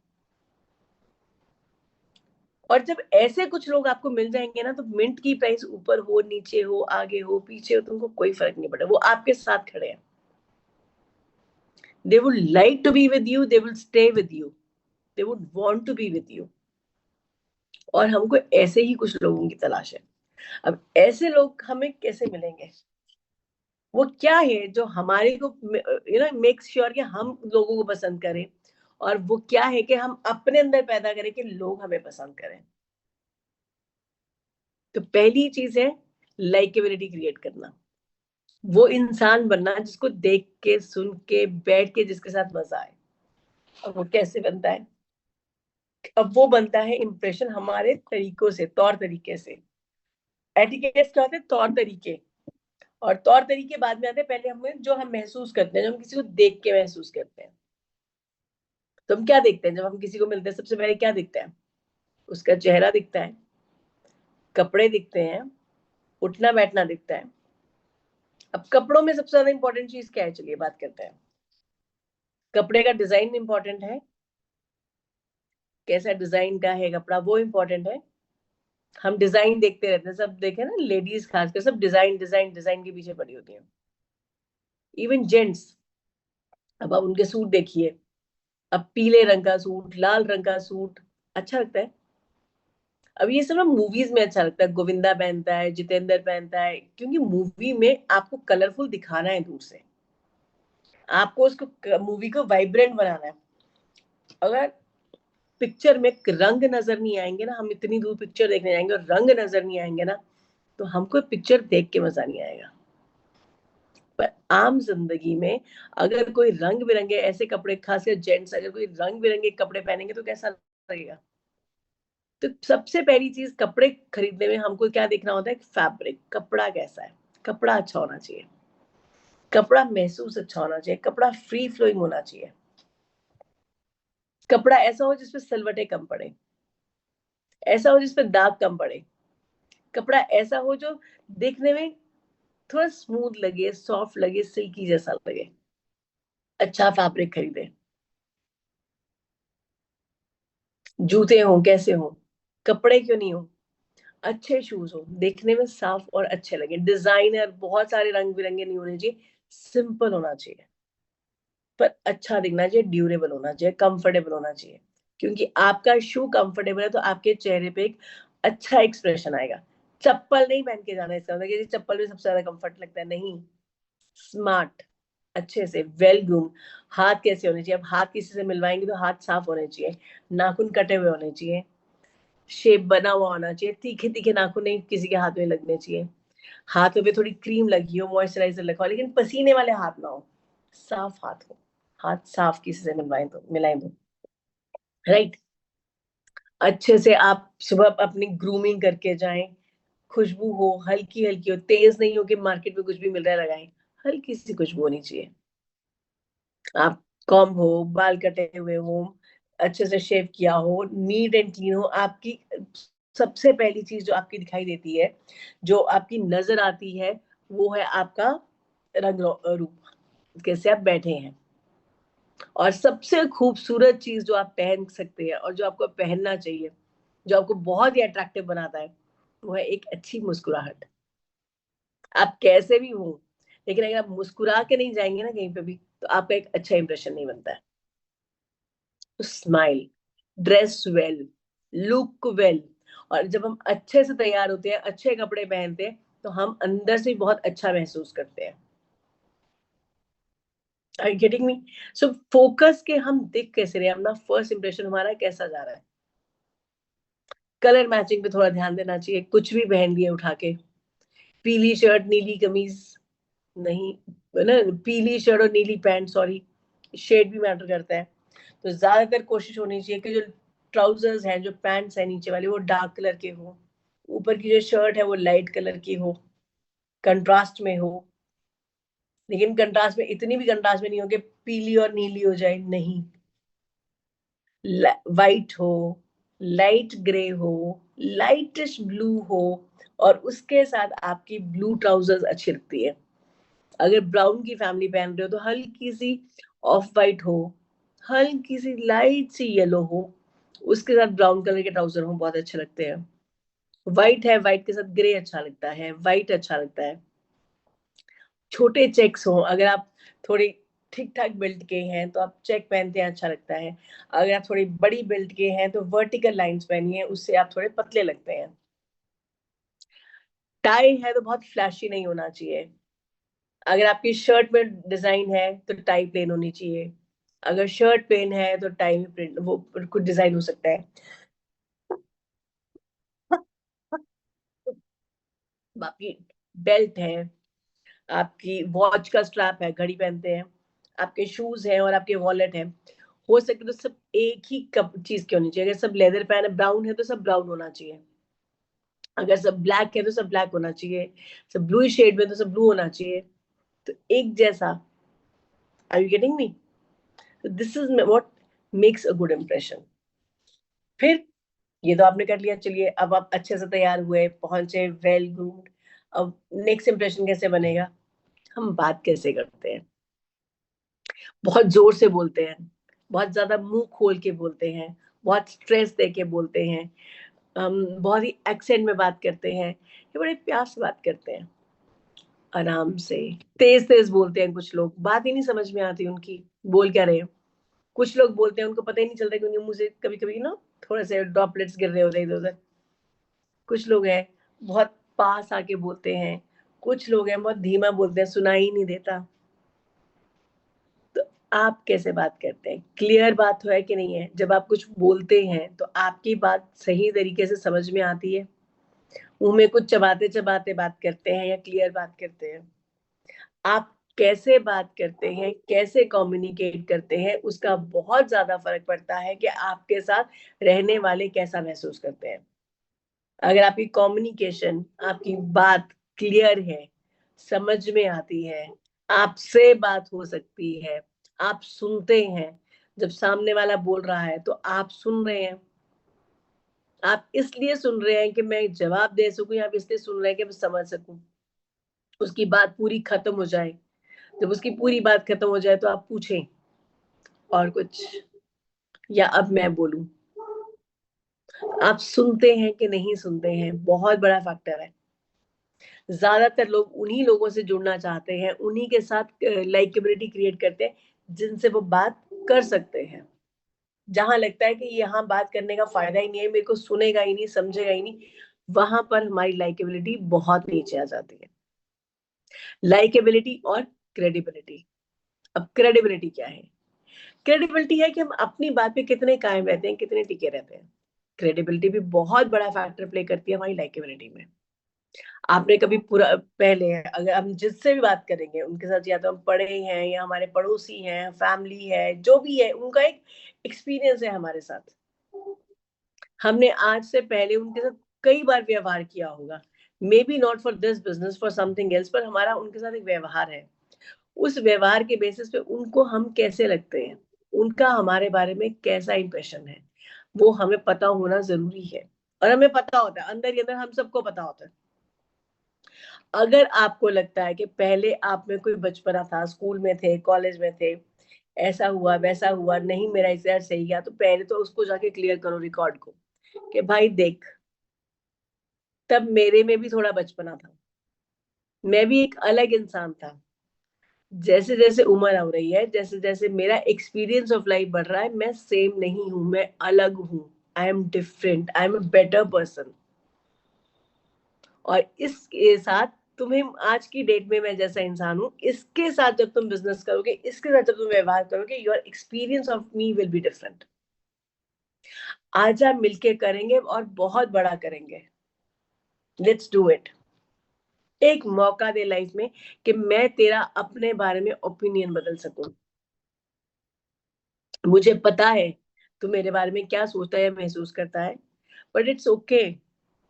और जब ऐसे कुछ लोग आपको मिल जाएंगे ना, तो मिंट की प्राइस ऊपर हो, नीचे हो, आगे हो, पीछे हो, तुमको कोई फर्क नहीं पड़ेगा, वो आपके साथ खड़े हैं। they would like to be with you, they will stay with you, they would want to be with you। और हमको ऐसे ही कुछ लोगों की तलाश है। अब ऐसे लोग हमें कैसे मिलेंगे, वो क्या है जो हमारे को मेक श्योर कि हम लोगों को पसंद करें, और वो क्या है कि हम अपने अंदर पैदा करें कि लोग हमें पसंद करें। तो पहली चीज है लाइकेबिलिटी क्रिएट करना, वो इंसान बनना जिसको देख के, सुन के, बैठ के जिसके साथ मजा आए। और वो कैसे बनता है? अब वो बनता है इंप्रेशन हमारे तरीकों से, तौर तरीके से। एटिकेट्स क्या होते हैं? तौर तरीके। और तौर तरीके बाद में आते हैं, पहले हमें जो हम महसूस करते हैं, जो हम किसी को देख के महसूस करते हैं। तो हम क्या देखते हैं जब हम किसी को मिलते हैं? सबसे पहले क्या दिखता है? उसका चेहरा दिखता है, कपड़े दिखते हैं, उठना बैठना दिखता है। अब कपड़ों में सबसे ज्यादा इंपॉर्टेंट चीज क्या है? चलिए बात करते हैं। कपड़े का डिजाइन इंपॉर्टेंट है, कैसा डिजाइन का है कपड़ा वो इंपॉर्टेंट है। हम डिजाइन देखते रहते हैं, सब देखे ना, लेडीज खासकर सब डिजाइन डिजाइन डिजाइन के पीछे पड़ी होती है। इवन जेंट्स, अब आप उनके सूट देखिए, अब पीले रंग का सूट, लाल रंग का सूट अच्छा लगता है। अब ये सब ना मूवीज में अच्छा लगता है, गोविंदा पहनता है, जितेंद्र पहनता है, क्योंकि मूवी में आपको कलरफुल दिखाना है दूर से, आपको उसको मूवी को वाइब्रेंट बनाना है। अगर पिक्चर में रंग नजर नहीं आएंगे ना, हम इतनी दूर पिक्चर देखने जाएंगे और रंग नजर नहीं आएंगे ना, तो हमको पिक्चर देख के मजा नहीं आएगा। पर आम जिंदगी में अगर कोई रंग बिरंगे ऐसे कपड़े, खासकर जेंट्स अगर कोई रंग बिरंगे कपड़े पहनेंगे तो कैसा लगेगा? तो सबसे पहली चीज कपड़े खरीदने में हमको क्या देखना होता है? फैब्रिक, कपड़ा कैसा है, कपड़ा अच्छा होना चाहिए, कपड़ा महसूस अच्छा होना चाहिए, कपड़ा फ्री फ्लोइंग होना चाहिए, कपड़ा ऐसा हो जिसपे सिलवटें कम पड़े, ऐसा हो जिसपे दाग कम पड़े, कपड़ा ऐसा हो जो देखने में थोड़ा स्मूथ लगे, सॉफ्ट लगे, सिल्की जैसा लगे। अच्छा फैब्रिक खरीदे। जूते हो कैसे हो, कपड़े क्यों नहीं हो, अच्छे शूज हो, देखने में साफ और अच्छे लगे, डिजाइनर बहुत सारे रंग बिरंगे नहीं होने चाहिए, सिंपल होना चाहिए पर अच्छा दिखना चाहिए, ड्यूरेबल होना चाहिए, कंफर्टेबल होना चाहिए। क्योंकि आपका शू कंफर्टेबल है तो आपके चेहरे पे एक अच्छा एक्सप्रेशन आएगा। चप्पल नहीं पहन के जाना, इसका मतलब कि चप्पल में सबसे ज्यादा कंफर्ट लगता है, नहीं। स्मार्ट, अच्छे से वेल ग्रूम। हाथ कैसे होने चाहिए? अब हाथ किसी से मिलवाएंगे तो हाथ साफ होने चाहिए, नाखून कटे हुए होने चाहिए, शेप बना हुआ होना चाहिए, तीखे तीखे नाखून नहीं किसी के हाथ में लगने चाहिए, हाथों पे थोड़ी क्रीम लगी हो, मॉइस्चराइजर लगा हो, लेकिन पसीने वाले हाथ ना हो, साफ हाथ हो, हाथ साफ किसी से मिलाएं तो राइट। अच्छे से आप सुबह अपनी ग्रूमिंग करके जाएं, खुशबू हो, हल्की हल्की हो, तेज नहीं हो कि मार्केट में कुछ भी मिल रहा है लगाएं, हल्की सी खुशबू होनी चाहिए। आप कॉम हो, बाल कटे हुए हो, अच्छे से शेव किया हो, नीट एंड क्लीन हो। आपकी सबसे पहली चीज जो आपकी दिखाई देती है, जो आपकी नजर आती है, वो है आपका रंग रूप, कैसे आप बैठे हैं। और सबसे खूबसूरत चीज जो आप पहन सकते हैं और जो आपको पहनना चाहिए, जो आपको बहुत ही अट्रैक्टिव बनाता है, वो है एक अच्छी मुस्कुराहट। आप कैसे भी हो, लेकिन अगर आप मुस्कुरा के नहीं जाएंगे ना कहीं पे भी, तो आपका एक अच्छा इंप्रेशन नहीं बनता है। तो smile, dress well, look well. और जब हम अच्छे से तैयार होते हैं, अच्छे कपड़े पहनते हैं, तो हम अंदर से बहुत अच्छा महसूस करते हैं। Are you getting me? So focus के हम दिख कैसे रहे, अपना फर्स्ट इंप्रेशन हमारा कैसा जा रहा है। कलर मैचिंग पे थोड़ा ध्यान देना चाहिए, कुछ भी पहन दिए उठा के, पीली शर्ट नीली कमीज नहीं, है ना, पीली शर्ट और नीली पैंट, सॉरी शेड भी मैटर करता है। तो ज्यादातर कोशिश होनी चाहिए कि जो ट्राउजर्स हैं, जो पैंट्स हैं नीचे वाले, वो डार्क कलर के हो, ऊपर की जो शर्ट है वो लाइट कलर की हो, कंट्रास्ट में हो। लेकिन कंट्रास्ट में इतनी भी कंट्रास्ट में नहीं हो कि पीली और नीली हो जाए, नहीं। वाइट हो, लाइट ग्रे हो, लाइटिश ब्लू हो, और उसके साथ आपकी ब्लू ट्राउजर्स अच्छी लगती है। अगर ब्राउन की फैमिली पहन रहे हो तो हल्की सी ऑफ वाइट हो, हल्की सी लाइट सी येलो हो, उसके साथ ब्राउन कलर के ट्राउजर हो, बहुत अच्छे लगते हैं। व्हाइट है, व्हाइट के साथ ग्रे अच्छा लगता है, व्हाइट अच्छा लगता है। छोटे चेक्स हो, अगर आप थोड़ी ठीक ठाक बिल्ड के हैं तो आप चेक पहनते हैं, अच्छा लगता है। अगर आप थोड़ी बड़ी बिल्ड के हैं तो वर्टिकल लाइंस पहनिए, उससे आप थोड़े पतले लगते हैं। टाई है तो बहुत फ्लैशी नहीं होना चाहिए। अगर आपकी शर्ट में डिजाइन है तो टाई प्लेन होनी चाहिए, अगर शर्ट प्लेन है तो टाई में प्रिंट वो कुछ डिजाइन हो सकता है। बाकी बेल्ट है, आपकी वॉच का स्ट्रैप है, घड़ी पहनते हैं, आपके शूज हैं और आपके वॉलेट है, हो सके तो सब एक ही कप चीज की होनी चाहिए। अगर सब लेदर पहने ब्राउन है तो सब ब्राउन होना चाहिए, अगर सब ब्लैक है तो सब ब्लैक होना चाहिए, सब ब्लू शेड में तो सब ब्लू होना चाहिए, तो एक जैसा। Are you getting me? This is what makes a good impression. फिर ये तो आपने कर लिया, चलिए अब आप अच्छे से तैयार हुए, पहुंचे, वेल ग्रूम्ड। अब नेक्स्ट इंप्रेशन कैसे बनेगा? हम बात कैसे करते हैं? बहुत जोर से बोलते हैं, बहुत ज्यादा मुंह खोल के बोलते हैं, बहुत स्ट्रेस दे के बोलते हैं, हम बहुत ही एक्सेंट में बात करते हैं, ये बड़े प्यार से बात करते हैं, आराम से। तेज तेज बोलते हैं कुछ लोग, बात ही नहीं समझ में आती उनकी, बोल क्या रहे हैं। कुछ लोग बोलते हैं, उनको पता ही नहीं चलता कि उनके मुंह से कभी कभी ना थोड़े से ड्रॉपलेट्स गिर रहे होते हैं इधर उधर। कुछ लोग हैं बहुत पास आके बोलते हैं, कुछ लोग हैं बहुत धीमा बोलते हैं, सुनाई ही नहीं देता। तो आप कैसे बात करते हैं? क्लियर बात है कि नहीं है? जब आप कुछ बोलते हैं तो आपकी बात सही तरीके से समझ में आती है? मुंह में कुछ चबाते चबाते बात करते हैं या क्लियर बात करते हैं? आप कैसे बात करते हैं, कैसे कम्युनिकेट करते हैं, उसका बहुत ज्यादा फर्क पड़ता है कि आपके साथ रहने वाले कैसा महसूस करते हैं। अगर आपकी कम्युनिकेशन, आपकी बात क्लियर है, समझ में आती है, आपसे बात हो सकती है, आप सुनते हैं, जब सामने वाला बोल रहा है तो आप सुन रहे हैं, आप इसलिए सुन रहे हैं कि मैं जवाब दे सकूं, या आप इसलिए सुन रहे हैं कि मैं समझ सकूं, उसकी बात पूरी खत्म हो जाए। जब उसकी पूरी बात खत्म हो जाए तो आप पूछें और कुछ, या अब मैं बोलूं। आप सुनते हैं कि नहीं सुनते हैं, बहुत बड़ा फैक्टर है। ज्यादातर लोग उन्हीं लोगों से जुड़ना चाहते हैं, उन्हीं के साथ लाइकेबिलिटी क्रिएट करते हैं जिनसे वो बात कर सकते हैं। जहां लगता है कि यहाँ बात करने का फायदा ही नहीं है, मेरे को सुनेगा ही नहीं, समझेगा ही नहीं, वहां पर हमारी लाइकेबिलिटी बहुत नीचे आ जाती है। लाइकेबिलिटी और क्रेडिबिलिटी। अब क्रेडिबिलिटी क्या है? क्रेडिबिलिटी है कि हम अपनी बात पे कितने कायम रहते हैं, कितने टिके रहते हैं। क्रेडिबिलिटी भी बहुत बड़ा फैक्टर प्ले करती है हमारी लाइकेबिलिटी में। आपने कभी पूरा पहले, अगर हम जिससे भी बात करेंगे उनके साथ, या तो हम पढ़े हैं या हमारे पड़ोसी हैं, फैमिली है, जो भी है, उनका एक एक्सपीरियंस है हमारे साथ। हमने आज से पहले उनके साथ कई बार व्यवहार किया होगा, may be not for this business, for something else, पर हमारा उनके साथ एक व्यवहार है। उस व्यवहार के बेसिस पे उनको हम कैसे लगते हैं, उनका हमारे बारे में कैसा इंप्रेशन है, वो हमें पता होना जरूरी है। और हमें पता होता है, अंदर ही अंदर हम सबको पता होता है। अगर आपको लगता है कि पहले आप में कोई बचपना था, स्कूल में थे, कॉलेज में थे, ऐसा हुआ वैसा हुआ, नहीं मेरा इस यार सही गया, तो पहले तो उसको जाके क्लियर करो रिकॉर्ड को, कि भाई देख, तब मेरे में भी थोड़ा बचपना था, मैं भी एक अलग इंसान था। जैसे जैसे उम्र हो रही है, जैसे जैसे मेरा एक्सपीरियंस ऑफ लाइफ बढ़ रहा है, मैं सेम नहीं हूं, मैं अलग हूं। I am different, I am a better person. और इसके साथ तुम्हें, आज की डेट में मैं जैसा इंसान हूँ, इसके साथ जब तुम बिजनेस करोगे, इसके साथ जब तुम व्यवहार करोगे, your experience of me will be different. आज आप मिलके करेंगे और बहुत बड़ा करेंगे। Let's do it. एक मौका दे लाइफ में कि मैं तेरा अपने बारे में ओपिनियन बदल सकूं। मुझे पता है तू मेरे बारे में क्या सोचता है, महसूस करता है, बट इट्स ओके।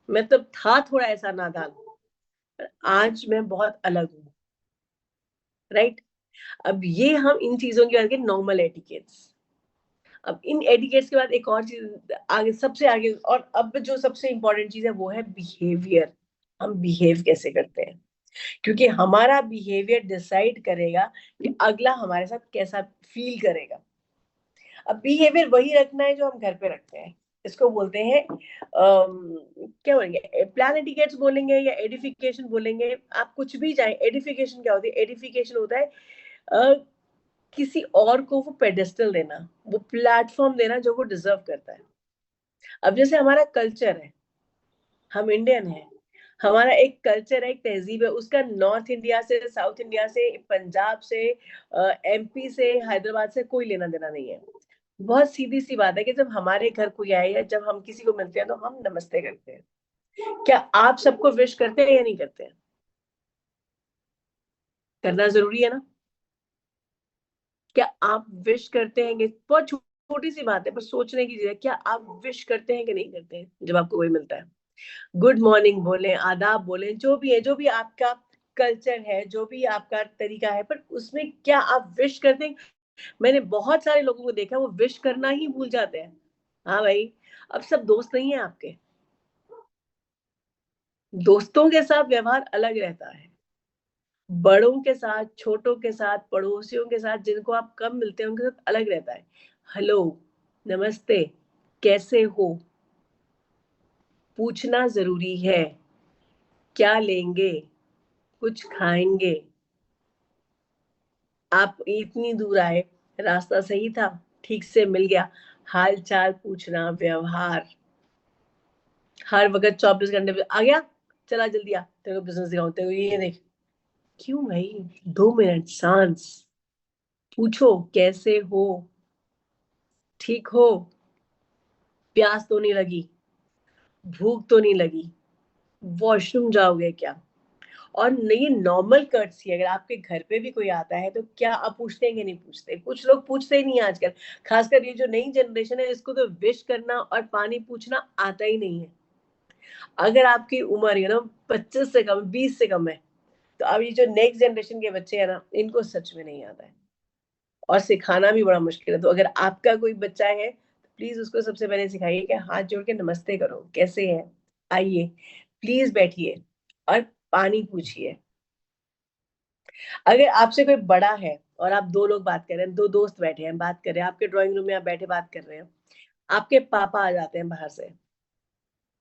मैं तब था थोड़ा ऐसा नादान, पर आज मैं बहुत अलग हूँ। राइट? अब ये हम इन चीजों की बात करें, नॉर्मल एटिकेट्स। अब इन एटिकेट्स के बाद एक और चीज आगे, सबसे आगे, और अब जो सबसे इंपॉर्टेंट चीज है वो है बिहेवियर। हम बिहेव कैसे करते हैं, क्योंकि हमारा बिहेवियर डिसाइड करेगा कि अगला हमारे साथ कैसा फील करेगा। अब बिहेवियर वही रखना है जो हम घर पे रखते हैं। इसको बोलते हैं क्या बोलेंगे, प्लान एटिकेट्स बोलेंगे या एडिफिकेशन बोलेंगे, आप कुछ भी चाहें। एडिफिकेशन क्या होती है? एडिफिकेशन होता है किसी और को वो पेडेस्टल देना, वो प्लेटफॉर्म देना जो वो डिजर्व करता है। अब जैसे हमारा कल्चर है, हम इंडियन हैं, हमारा एक कल्चर है, एक तहजीब है, उसका नॉर्थ इंडिया से, साउथ इंडिया से, पंजाब से, एमपी से, हैदराबाद से कोई लेना देना नहीं है। बहुत सीधी सी बात है कि जब हमारे घर कोई आए या जब हम किसी को मिलते हैं तो हम नमस्ते करते हैं। क्या आप सबको विश करते हैं या नहीं करते हैं? करना जरूरी है ना? क्या आप विश करते हैं? बहुत छोटी सी बात है, पर सोचने की चीज है। क्या आप विश करते हैं कि नहीं करते हैं जब आपको कोई मिलता है? गुड मॉर्निंग बोले, आदाब बोले, जो भी है, जो भी आपका कल्चर है, जो भी आपका तरीका है, पर उसमें क्या आप विश करते हैं? मैंने बहुत सारे लोगों को देखा, वो विश करना ही भूल जाते हैं। हाँ भाई, अब सब दोस्त नहीं है आपके। दोस्तों के साथ व्यवहार अलग रहता है, बड़ों के साथ, छोटों के साथ, पड़ोसियों के साथ, जिनको आप कम मिलते हैं, उनके साथ अलग रहता है। हेलो, नमस्ते, कैसे हो, पूछना जरूरी है। क्या लेंगे, कुछ खाएंगे, आप इतनी दूर आए, रास्ता सही था, ठीक से मिल गया, हाल चाल पूछना, व्यवहार। हर वक्त 24 घंटे पे आ गया, चला जल्दी आ, तेरे को बिजनेस दिखाऊं, तेरे को ये देख। क्यों भाई? 2 मिनट सांस, पूछो कैसे हो, ठीक हो, प्यास तो नहीं लगी, भूख तो नहीं लगी, वॉशरूम जाओगे क्या? और ये नॉर्मल कर्टसी, अगर आपके घर पे भी कोई आता है तो क्या आप पूछते हैं कि नहीं पूछते? कुछ लोग पूछते ही नहीं आजकल, खासकर ये जो नई जनरेशन है, इसको तो विश करना और पानी पूछना आता ही नहीं है। अगर आपकी उम्र 25 से कम, 20 से कम है, तो अब ये जो नेक्स्ट जनरेशन के बच्चे हैं ना, इनको सच में नहीं आता है और सिखाना भी बड़ा मुश्किल है। तो अगर आपका कोई बच्चा है तो प्लीज उसको सबसे पहले सिखाइए कि हाथ जोड़ के नमस्ते करो, कैसे है, आइए प्लीज बैठिए और पानी पूछिए। अगर आपसे कोई बड़ा है और आप दो लोग बात कर रहे हैं, दो दोस्त बैठे हैं बात कर रहे हैं, आपके ड्राइंग रूम में आप बैठे बात कर रहे हैं, आपके पापा आ जाते हैं बाहर से,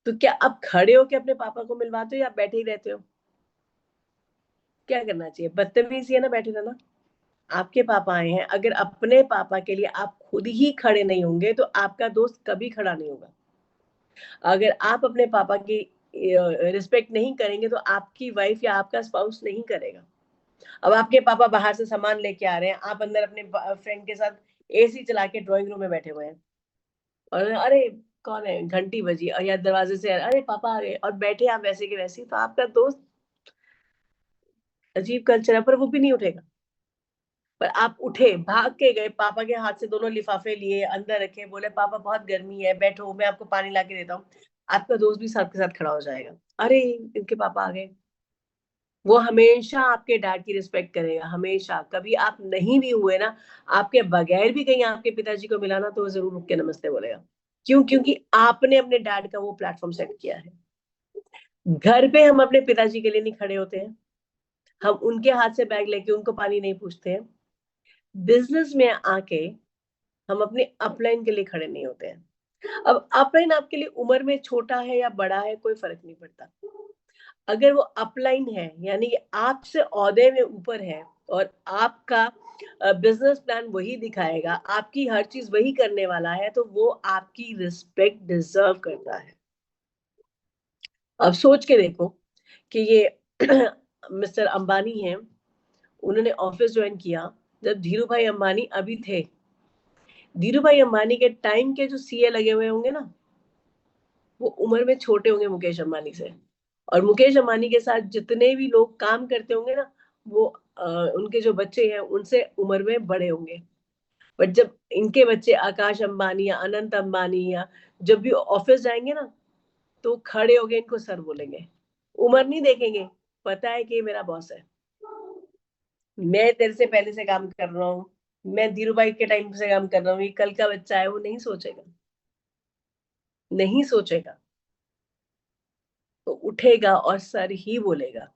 तो क्या आप खड़े होकर अपने पापा को मिलवाते हो या आप बैठे ही रहते हो? क्या करना चाहिए? बदतमीजी है ना बैठे रहना। आपके पापा आए हैं, अगर अपने पापा के लिए आप खुद ही खड़े नहीं होंगे तो आपका दोस्त कभी खड़ा नहीं होगा। अगर आप अपने पापा की रिस्पेक्ट नहीं करेंगे तो आपकी वाइफ या आपका स्पाउस नहीं करेगा। अब आपके पापा बाहर से सामान लेके आ रहे हैं, आप अंदर अपने फ्रेंड के साथ एसी चला के ड्राइंग रूम में बैठे हुए हैं और अरे कौन है, घंटी बजी और या दरवाजे से अरे पापा आ गए और बैठे आप वैसे के वैसे, तो आपका दोस्त, अजीब कल्चर है, पर वो भी नहीं उठेगा। पर आप उठे, भाग के गए, पापा के हाथ से दोनों लिफाफे लिए, अंदर रखे, बोले पापा बहुत गर्मी है, बैठो मैं आपको पानी ला के देता हूँ, आपका दोस्त भी साथ के साथ खड़ा हो जाएगा। अरे इनके पापा आ गए। वो हमेशा आपके डैड की रिस्पेक्ट करेगा, हमेशा। कभी आप नहीं भी हुए ना, आपके बगैर भी कहीं आपके पिताजी को मिला ना, तो वो जरूर रुक के नमस्ते बोलेगा। क्यों? क्योंकि आपने अपने डैड का वो प्लेटफॉर्म सेट किया है। घर पे हम अपने पिताजी के लिए नहीं खड़े होते हैं, हम उनके हाथ से बैग लेके उनको पानी नहीं पूछते हैं। बिजनेस में आके हम अपने अपलाइन के लिए खड़े नहीं होते हैं। अब अपलाइन आपके लिए उम्र में छोटा है या बड़ा है, कोई फर्क नहीं पड़ता। अगर वो अपलाइन है, यानी कि आपसे ओहदे में ऊपर है और आपका बिजनेस प्लान वही दिखाएगा, आपकी हर चीज वही करने वाला है, तो वो आपकी रिस्पेक्ट डिजर्व करता है। अब सोच के देखो कि ये मिस्टर अंबानी हैं, उन्होंने ऑफिस ज्वाइन किया जब धीरू भाई अंबानी अभी थे। धीरू भाई अंबानी के टाइम के जो सीए लगे हुए होंगे ना, वो उम्र में छोटे होंगे मुकेश अंबानी से, और मुकेश अंबानी के साथ जितने भी लोग काम करते होंगे ना, वो उनके जो बच्चे हैं उनसे उम्र में बड़े होंगे। बट जब इनके बच्चे आकाश अंबानी या अनंत अंबानी या जब भी ऑफिस जाएंगे ना, तो खड़े होके इनको सर बोलेंगे, उम्र नहीं देखेंगे, पता है कि ये मेरा बॉस है, मैं तेरे से पहले से काम कर रहा हूँ, मैं धीरू भाई के टाइम से काम कर रहा हूँ, ये कल का बच्चा है। वो नहीं सोचेगा, नहीं सोचेगा, तो उठेगा और सर ही बोलेगा।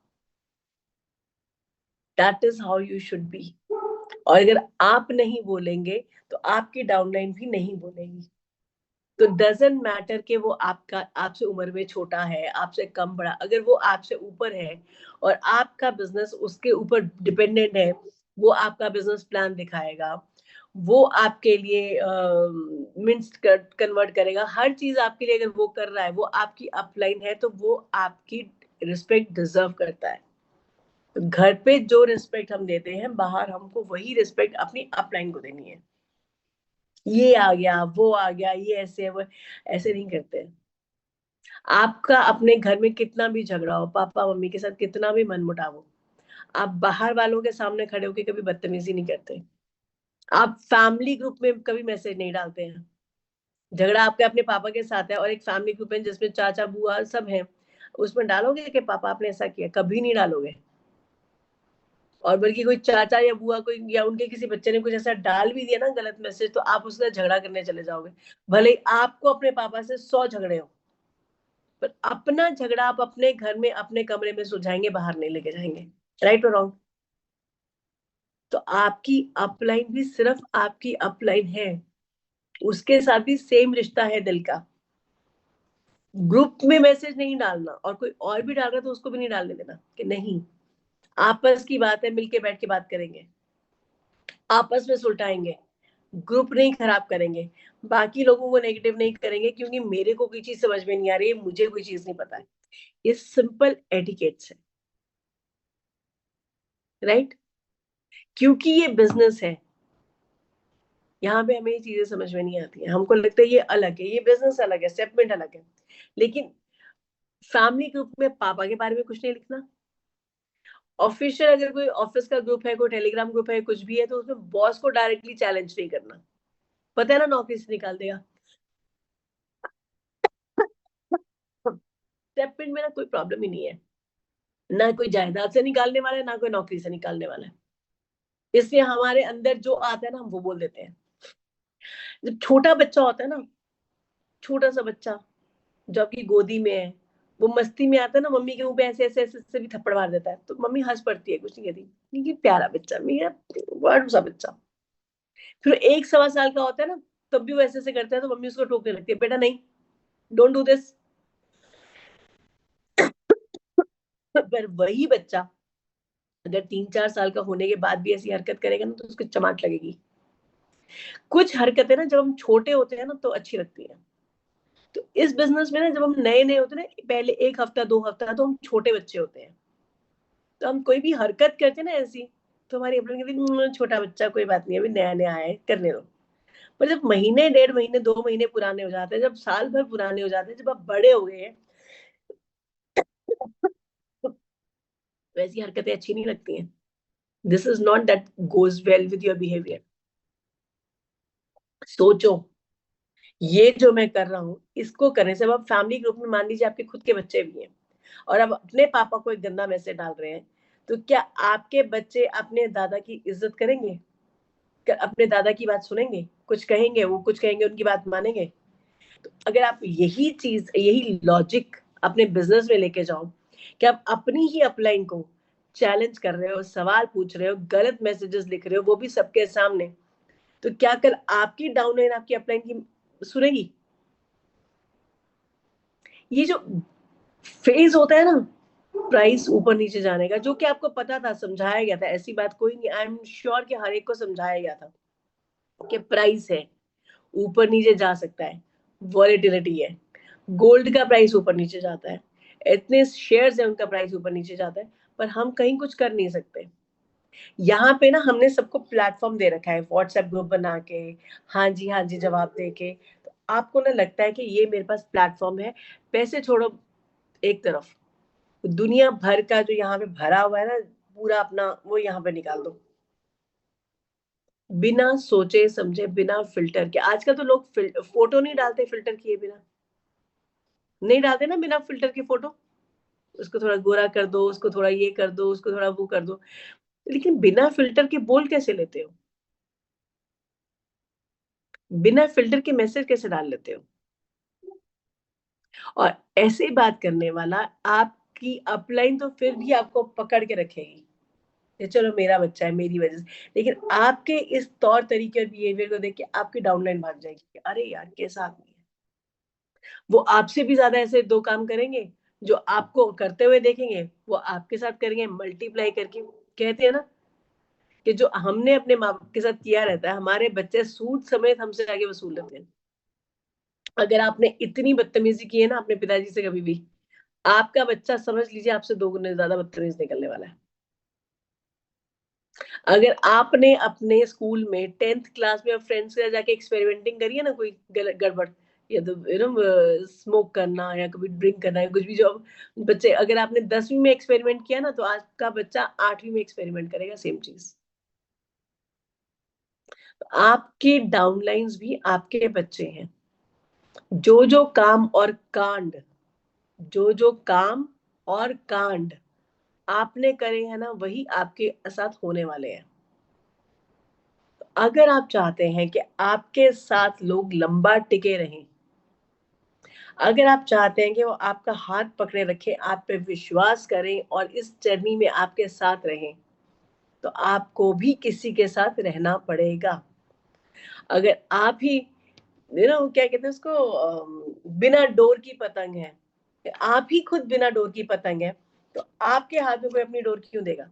That is how you should be. और अगर आप नहीं बोलेंगे तो आपकी डाउनलाइन भी नहीं बोलेगी। तो डजेंट मैटर कि वो आपका आपसे उम्र में छोटा है, आपसे कम बड़ा, अगर वो आपसे ऊपर है और आपका बिजनेस उसके ऊपर डिपेंडेंट है, वो आपका बिजनेस प्लान दिखाएगा, वो आपके लिए मिन्स कन्वर्ट करेगा, हर चीज आपके लिए अगर वो कर रहा है, वो आपकी अपलाइन है, तो वो आपकी रिस्पेक्ट डिजर्व करता है। तो घर पे जो रिस्पेक्ट हम देते हैं, बाहर हमको वही रिस्पेक्ट अपनी अपलाइन को देनी है। ये आ गया, वो आ गया, ये ऐसे है, वो ऐसे नहीं करते हैं। आपका अपने घर में कितना भी झगड़ा हो, पापा मम्मी के साथ कितना भी मनमुटाव हो, आप बाहर वालों के सामने खड़े होकर कभी बदतमीजी नहीं करते। आप फैमिली ग्रुप में कभी मैसेज नहीं डालते हैं। झगड़ा आपके अपने पापा के साथ है और एक फैमिली ग्रुप है जिसमें चाचा बुआ सब है, उसमें डालोगे कि पापा आपने ऐसा किया? कभी नहीं डालोगे। और बल्कि कोई चाचा या बुआ कोई या उनके किसी बच्चे ने कुछ ऐसा डाल भी दिया ना गलत मैसेज, तो आप उससे झगड़ा करने चले जाओगे, भले ही आपको अपने पापा से 100 झगड़े हो, पर अपना झगड़ा आप अपने घर में अपने कमरे में सुलझाएंगे, बाहर नहीं लेके जाएंगे। राइट और रॉन्ग? तो आपकी अपलाइन भी सिर्फ आपकी अपलाइन है, उसके साथ भी सेम रिश्ता है दिल का। ग्रुप में मैसेज नहीं डालना, और कोई और भी डाल रहा है तो उसको भी नहीं डालने देना कि नहीं, आपस की बात है, मिलके बैठ के बात करेंगे, आपस में सुलटाएंगे, ग्रुप नहीं खराब करेंगे, बाकी लोगों को नेगेटिव नहीं करेंगे क्योंकि मेरे को कोई चीज समझ में नहीं आ रही है, मुझे कोई चीज नहीं पता है। ये सिंपल एटिकेट्स है, राइट? क्योंकि ये बिजनेस है, यहाँ पे हमें ये चीजें समझ में नहीं आती है, हमको लगता है ये अलग है, ये बिजनेस अलग है, सेगमेंट अलग है। लेकिन फैमिली ग्रुप में पापा के बारे में कुछ नहीं लिखना, ऑफिशियल अगर कोई ऑफिस का ग्रुप है, कोई टेलीग्राम ग्रुप है, कुछ भी है, तो उसमें बॉस को डायरेक्टली चैलेंज नहीं करना, पता है ना नौकरी से निकाल देगा। स्टेप इन में ना कोई प्रॉब्लम ही नहीं है, ना कोई जायदाद से निकालने वाला है, ना कोई नौकरी से निकालने वाला है। इसलिए हमारे अंदर जो आता है ना, हम वो बोल देते हैं। जब छोटा बच्चा होता है ना, छोटा सा बच्चा जो आपकी गोदी में है, वो मस्ती में आता है ना, मम्मी के मुंह पे ऐसे ऐसे ऐसे ऐसे भी थप्पड़ मार देता है, तो मम्मी हंस पड़ती है, कुछ नहीं कहती, ये प्यारा बच्चा, मेरा वर्ड सा बच्चा। फिर 1 सवा साल का होता है ना, तब भी वो ऐसे ऐसे करता है, तो मम्मी उसको टोकने लगती है, बेटा नहीं, डोंट डू दिस। पर वही बच्चा अगर 3-4 साल का होने के बाद भी ऐसी हरकत करेगा ना, तो उसको चमाट लगेगी। कुछ हरकतें ना जब हम छोटे होते हैं ना तो अच्छी लगती है। तो इस बिजनेस में ना जब हम नए नए होते हैं ना, पहले 1 हफ्ता 2 हफ्ता तो हम छोटे बच्चे होते हैं, तो हम कोई भी हरकत करते हैं ना ऐसी, तो हमारी अपनी कहती छोटा बच्चा, कोई बात नहीं, अभी नया नया है, करने दो। पर जब महीने 1.5 महीने 2 महीने पुराने हो जाते हैं, जब साल भर पुराने हो जाते हैं, जब आप बड़े हो गए हैं, तो वैसी हरकतें अच्छी नहीं लगती हैं। This is not that goes well with your behaviour. सोचो, ये जो मैं कर रहा हूँ, इसको करने से, अब आप फैमिली ग्रुप में मान लीजिए आपके खुद के बच्चे भी हैं और अब अपने पापा को एक गंदा मैसेज डाल रहे हैं, तो क्या आपके बच्चे अपने दादा की इज्जत करेंगे? अपने दादा की बात सुनेंगे? कुछ कहेंगे, वो कुछ कहेंगे, उनकी बात मानेंगे? तो अगर आप यही चीज, यही लॉजिक अपने बिजनेस में लेके जाओ कि आप अपनी ही अपलाइन को चैलेंज कर रहे हो, सवाल पूछ रहे हो, गलत मैसेजेस लिख रहे हो, वो भी सबके सामने, तो क्या कल आपकी डाउनलाइन आपकी अपलाइन की सुनेगी? ये जो फेज होता है ना, प्राइस ऊपर नीचे जाने का, जो कि आपको पता था, समझाया गया था, ऐसी बात कोई नहीं, आई एम श्योर कि हर एक को समझाया गया था कि प्राइस है, ऊपर नीचे जा सकता है, वॉलेटिलिटी है, गोल्ड का प्राइस ऊपर नीचे जाता है, इतने शेयर्स है उनका प्राइस ऊपर नीचे जाता है, पर हम कहीं कुछ कर नहीं सकते। यहाँ पे ना हमने सबको प्लेटफॉर्म दे रखा है, व्हाट्सएप ग्रुप बना के, हाँ जी जवाब दे के, तो आपको ना लगता है कि ये मेरे पास प्लेटफॉर्म है। पैसे छोड़ो एक तरफ, दुनिया भर का जो यहाँ पे भरा हुआ है ना, पूरा अपना वो यहाँ पे निकाल दो, बिना सोचे समझे, बिना फिल्टर के। आजकल तो लोग फोटो नहीं डालते फिल्टर किए बिना, नहीं डालते ना बिना फिल्टर के फोटो। उसको थोड़ा गोरा कर दो, उसको थोड़ा ये कर दो, उसको थोड़ा वो कर दो, लेकिन बिना फिल्टर के बोल कैसे लेते हो? बिना फिल्टर के मैसेज कैसे डाल लेते हो? और ऐसे बात करने वाला आपकी अपलाइन तो फिर भी आपको पकड़ के रखेगी, ये चलो मेरा बच्चा है, मेरी वजह से, लेकिन आपके इस तौर तरीके और बिहेवियर को देख के आपकी डाउनलाइन भाग जाएगी, अरे यार कैसा आदमी है। वो आपसे भी ज्यादा ऐसे 2 काम करेंगे, जो आपको करते हुए देखेंगे वो आपके साथ करेंगे मल्टीप्लाई करके। कहते हैं ना कि जो हमने अपने माँ बाप के साथ किया रहता है, हमारे बच्चे सूद समेत हमसे आगे वसूल लेते हैं। अगर आपने इतनी बदतमीजी की है ना अपने पिताजी से कभी भी, आपका बच्चा समझ लीजिए आपसे 2 गुने ज्यादा बदतमीज निकलने वाला है। अगर आपने अपने स्कूल में 10th क्लास में फ्रेंड्स के साथ जाके एक्सपेरिमेंटिंग करी है ना, कोई गड़बड़, या तो स्मोक करना या कभी ड्रिंक करना या कुछ भी, जो बच्चे, अगर आपने 10वीं में एक्सपेरिमेंट किया ना, तो आपका बच्चा 8वीं में एक्सपेरिमेंट करेगा सेम चीज। तो आपके डाउनलाइंस भी आपके बच्चे हैं। जो जो काम और कांड, जो जो काम और कांड आपने करे हैं ना, वही आपके साथ होने वाले हैं। अगर आप चाहते हैं कि आपके साथ लोग लंबा टिके रहें, अगर आप चाहते हैं कि वो आपका हाथ पकड़े रखें, आप पे विश्वास करें और इस जर्नी में आपके साथ रहें, तो आपको भी किसी के साथ रहना पड़ेगा। अगर आप ही क्या कहते हैं उसको, बिना डोर की पतंग है, आप ही खुद बिना डोर की पतंग है, तो आपके हाथ में कोई अपनी डोर क्यों देगा?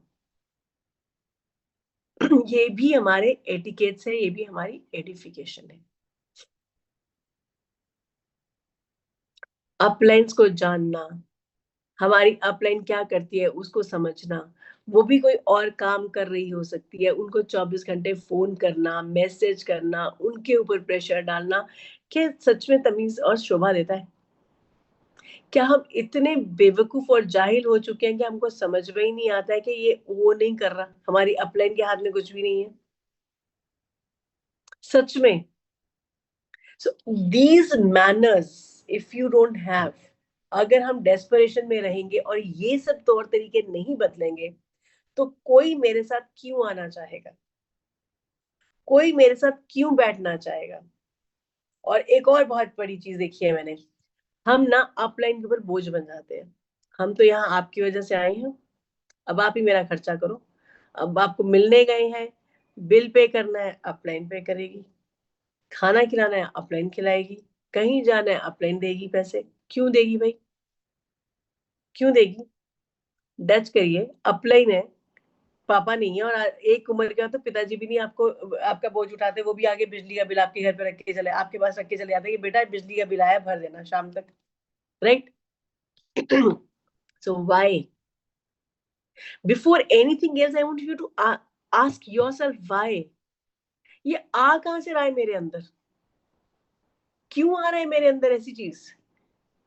ये भी हमारे एटिकेट्स है, ये भी हमारी एडिफिकेशन है। अपलाइंस को जानना, हमारी अपलाइन क्या करती है उसको समझना, वो भी कोई और काम कर रही हो सकती है, उनको 24 घंटे फोन करना, मैसेज करना, उनके ऊपर प्रेशर डालना, क्या सच में तमीज और शोभा देता है? क्या हम इतने बेवकूफ और जाहिल हो चुके हैं कि हमको समझ में ही नहीं आता है कि ये वो नहीं कर रहा, हमारी अपलाइन के हाथ में कुछ भी नहीं है सच में। So these manners if you don't have, अगर हम डेस्परेशन में रहेंगे और ये सब तौर तरीके नहीं बदलेंगे, तो कोई मेरे साथ क्यों आना चाहेगा, कोई मेरे साथ क्यों बैठना चाहेगा। और एक और बहुत बड़ी चीज देखी है मैंने, हम ना अपलाइन के ऊपर बोझ बन जाते हैं। हम तो यहाँ आपकी वजह से आए हैं, अब आप ही मेरा खर्चा करो। अब आपको मिलने गए हैं, बिल पे करना है अपलाइन पे करेगी, खाना खिलाना है अपलाइन खिलाएगी, कहीं जाना है अपलाइन देगी पैसे। क्यों देगी भाई, क्यों देगी? डच करिए, अपलाइन है, पापा नहीं है। और एक उम्र का तो पिताजी भी नहीं आपको आपका बोझ उठाते, वो भी आगे बिजली का बिल आपके घर पे रख के चले, आपके पास रख के चले जाते कि बेटा बिजली का बिल आया भर देना शाम तक, right? So why, before anything else I want you to ask yourself why. ये आ कहां से रहा है मेरे अंदर, क्यों आ रहा है मेरे अंदर ऐसी चीज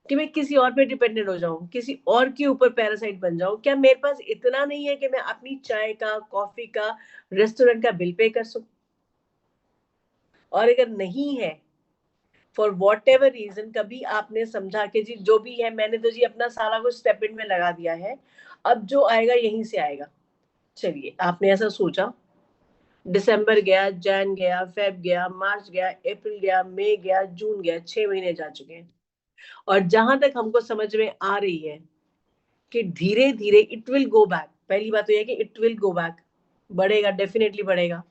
कि मैं किसी और पे डिपेंडेंट हो जाऊं, किसी और के ऊपर पैरासाइट बन जाऊं? क्या मेरे पास इतना नहीं है कि मैं अपनी चाय का, कॉफी का, रेस्टोरेंट का बिल पे कर सकूं? और अगर नहीं है, फॉर वॉट एवर रीजन, कभी आपने समझा कि जी जो भी है मैंने तो जी अपना सारा कुछ स्टेप इन में लगा दिया है, अब जो आएगा यहीं से आएगा। चलिए, आपने ऐसा सोचा, दिसंबर गया, जैन गया, फेब गया, मार्च गया, अप्रैल गया, मई गया, जून गया, 6 महीने जा चुके हैं। और जहां तक हमको समझ में आ रही है कि धीरे धीरे इट विल गो बैक। पहली बात तो यह कि इट विल गो बैक, बढ़ेगा, डेफिनेटली बढ़ेगा,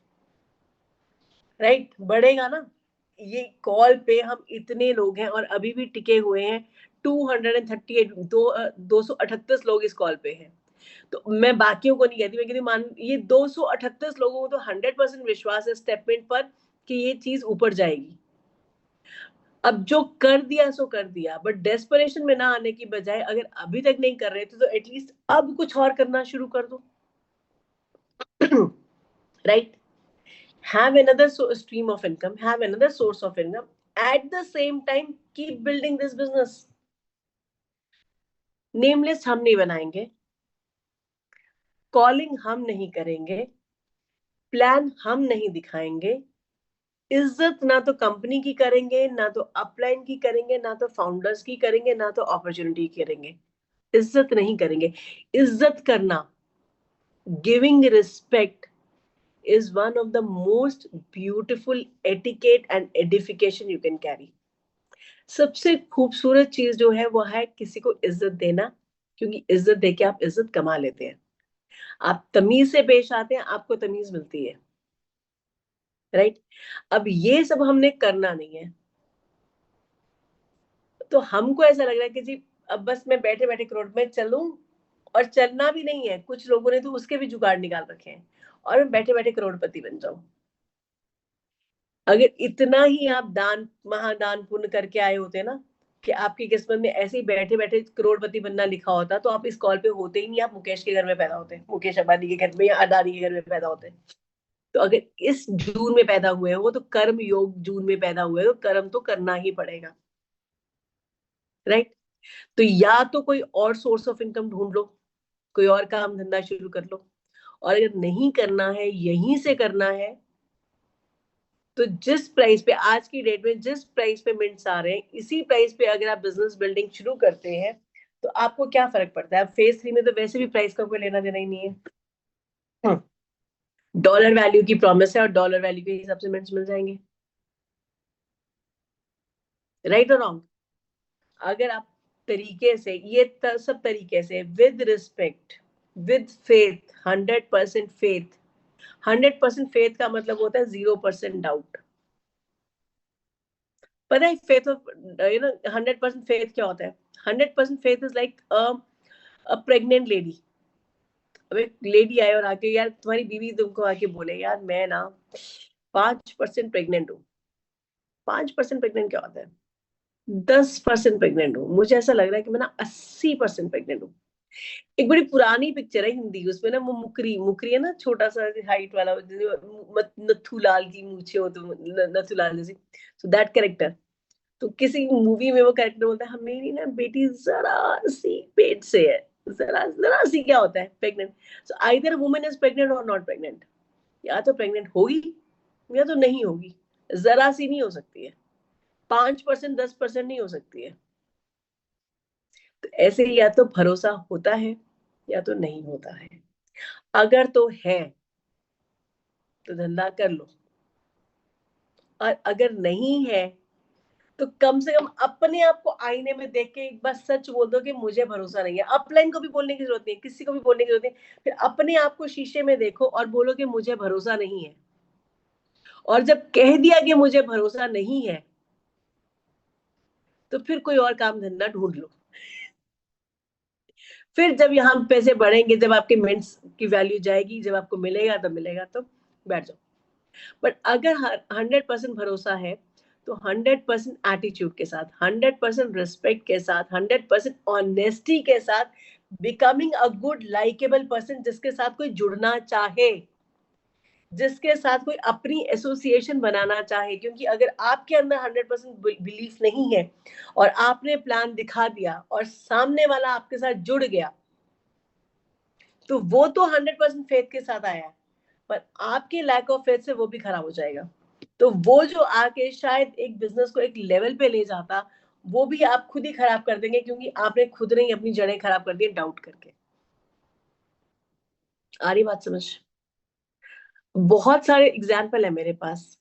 राइट? बढ़ेगा ना। ये कॉल पे हम इतने लोग हैं और अभी भी टिके हुए हैं, 238 238 लोग इस कॉल पे हैं। तो मैं बाकियों को नहीं कहती, मैं कहती मान ये 238 लोगों को तो 100% विश्वास है स्टेपमेंट पर कि ये चीज ऊपर जाएगी। अब जो कर दिया सो कर दिया, बट डेस्परेशन में ना आने की बजाय अगर अभी तक नहीं कर रहे थे तो एटलीस्ट अब कुछ और करना शुरू कर दो, right? Have another stream of income, have another source of income, at the same time keep building this business. Name list हम नहीं बनाएंगे, कॉलिंग हम नहीं करेंगे, प्लान हम नहीं दिखाएंगे, इज्जत ना तो कंपनी की करेंगे, ना तो अपलाइन की करेंगे, ना तो फाउंडर्स की करेंगे, ना तो अपॉर्चुनिटी करेंगे। इज्जत नहीं करेंगे। इज्जत करना, giving respect is one of the most beautiful etiquette and edification you can carry. सबसे खूबसूरत चीज जो है वो है किसी को इज्जत देना, क्योंकि इज्जत देके आप इज्जत कमा लेते हैं। आप तमीज से पेश आते हैं, आपको तमीज मिलती है, राइट? अब ये सब हमने करना नहीं है, तो हमको ऐसा लग रहा है कि जी अब बस मैं बैठे बैठे करोड़ में चलूं, और चलना भी नहीं है, कुछ लोगों ने तो उसके भी जुगाड़ निकाल रखे हैं, और मैं बैठे बैठे करोड़पति बन जाऊं। अगर इतना ही आप दान, महादान पुण्य करके आए होते ना, कि आपकी किस्मत में ऐसे ही बैठे बैठे करोड़पति बनना लिखा होता, तो आप इस कॉल पे होते ही नहीं, आप मुकेश के घर में पैदा होते, मुकेश अंबानी के घर में या अडानी के घर में पैदा होते। तो अगर इस जून में पैदा हुए हो तो कर्म योग जून में पैदा हुए हो, कर्म तो करना ही पड़ेगा, राइट? तो या तो कोई और सोर्स ऑफ इनकम ढूंढ लो, कोई और काम धंधा शुरू कर लो, और अगर नहीं करना है, यहीं से करना है, तो जिस प्राइस पे आज की डेट में जिस प्राइस पे मिंट्स आ रहे हैं, इसी प्राइस पे अगर आप बिजनेस बिल्डिंग शुरू करते हैं, तो आपको क्या फर्क पड़ता है? फेज 3 में तो वैसे भी प्राइस का कोई लेना देना ही नहीं है। डॉलर वैल्यू की प्रॉमिस है और डॉलर वैल्यू के हिसाब से मिंट्स मिल जाएंगे, राइट और रॉन्ग? अगर आप तरीके से ये सब तरीके से with respect, with faith, 100% faith, 100% faith का मतलब होता है 0% डाउट। पता है फेथ ऑफ 100% फेथ क्या होता है? 100% faith is like a pregnant lady. अब एक लेडी आए और आके, यार तुम्हारी बीवी तुमको आके बोले, यार मैं ना 5% प्रेग्नेंट हूँ। 5% प्रेग्नेंट क्या होता है? 10% प्रेग्नेंट हूँ। मुझे ऐसा लग रहा है कि मैं ना 80% प्रेग्नेंट हूँ। एक बड़ी पुरानी पिक्चर है हिंदी, उसमें ना वो मुकरी मुकरी है ना, छोटा सा हाइट वाला, नथुलाल की मूछे हो तो नथुलाल जैसी, सो दैट कैरेक्टर। तो किसी मूवी में वो कैरेक्टर बोलता है, मेरी ना बेटी जरा सी पेट से है, जरा जरा सी क्या होता है, pregnant. So either woman is pregnant और नॉट प्रेग्नेंट, या तो प्रेग्नेंट होगी या तो नहीं होगी, जरा सी नहीं हो सकती है, 5%, 10% नहीं हो सकती है। तो ऐसे ही या तो भरोसा होता है या तो नहीं होता है। अगर तो है तो धंधा कर लो, और अगर नहीं है तो कम से कम अपने आप को आईने में देख के एक बार सच बोल दो कि मुझे भरोसा नहीं है। अपलाइन को भी बोलने की जरूरत नहीं है, किसी को भी बोलने की जरूरत नहीं, फिर अपने आप को शीशे में देखो और बोलो कि मुझे भरोसा नहीं है। और जब कह दिया कि मुझे भरोसा नहीं है, तो फिर कोई और काम धंधा ढूंढ लो। फिर जब यहाँ पैसे बढ़ेंगे, जब आपके मिनट्स की वैल्यू जाएगी, जब आपको मिलेगा तो मिलेगा, तो बैठ जाओ। बट अगर 100% भरोसा है तो 100% एटीट्यूड के साथ, 100% रिस्पेक्ट के साथ, 100% ऑनेस्टी के साथ, becoming a good likeable person, जिसके साथ कोई जुड़ना चाहे, जिसके साथ कोई अपनी एसोसिएशन बनाना चाहे। क्योंकि अगर आपके अंदर 100% बिलीफ नहीं है और आपने प्लान दिखा दिया और सामने वाला आपके साथ जुड़ गया, तो वो तो 100% फेथ के साथ आया है, पर आपके लैक ऑफ फेथ से वो भी खराब हो जाएगा। तो वो जो आके शायद एक बिजनेस को एक लेवल पे ले जाता, वो भी आप खुद ही खराब कर देंगे, क्योंकि आपने खुद नहीं अपनी जड़ें खराब कर दी डाउट करके। आ रही बात समझ? बहुत सारे एग्जाम्पल है मेरे पास।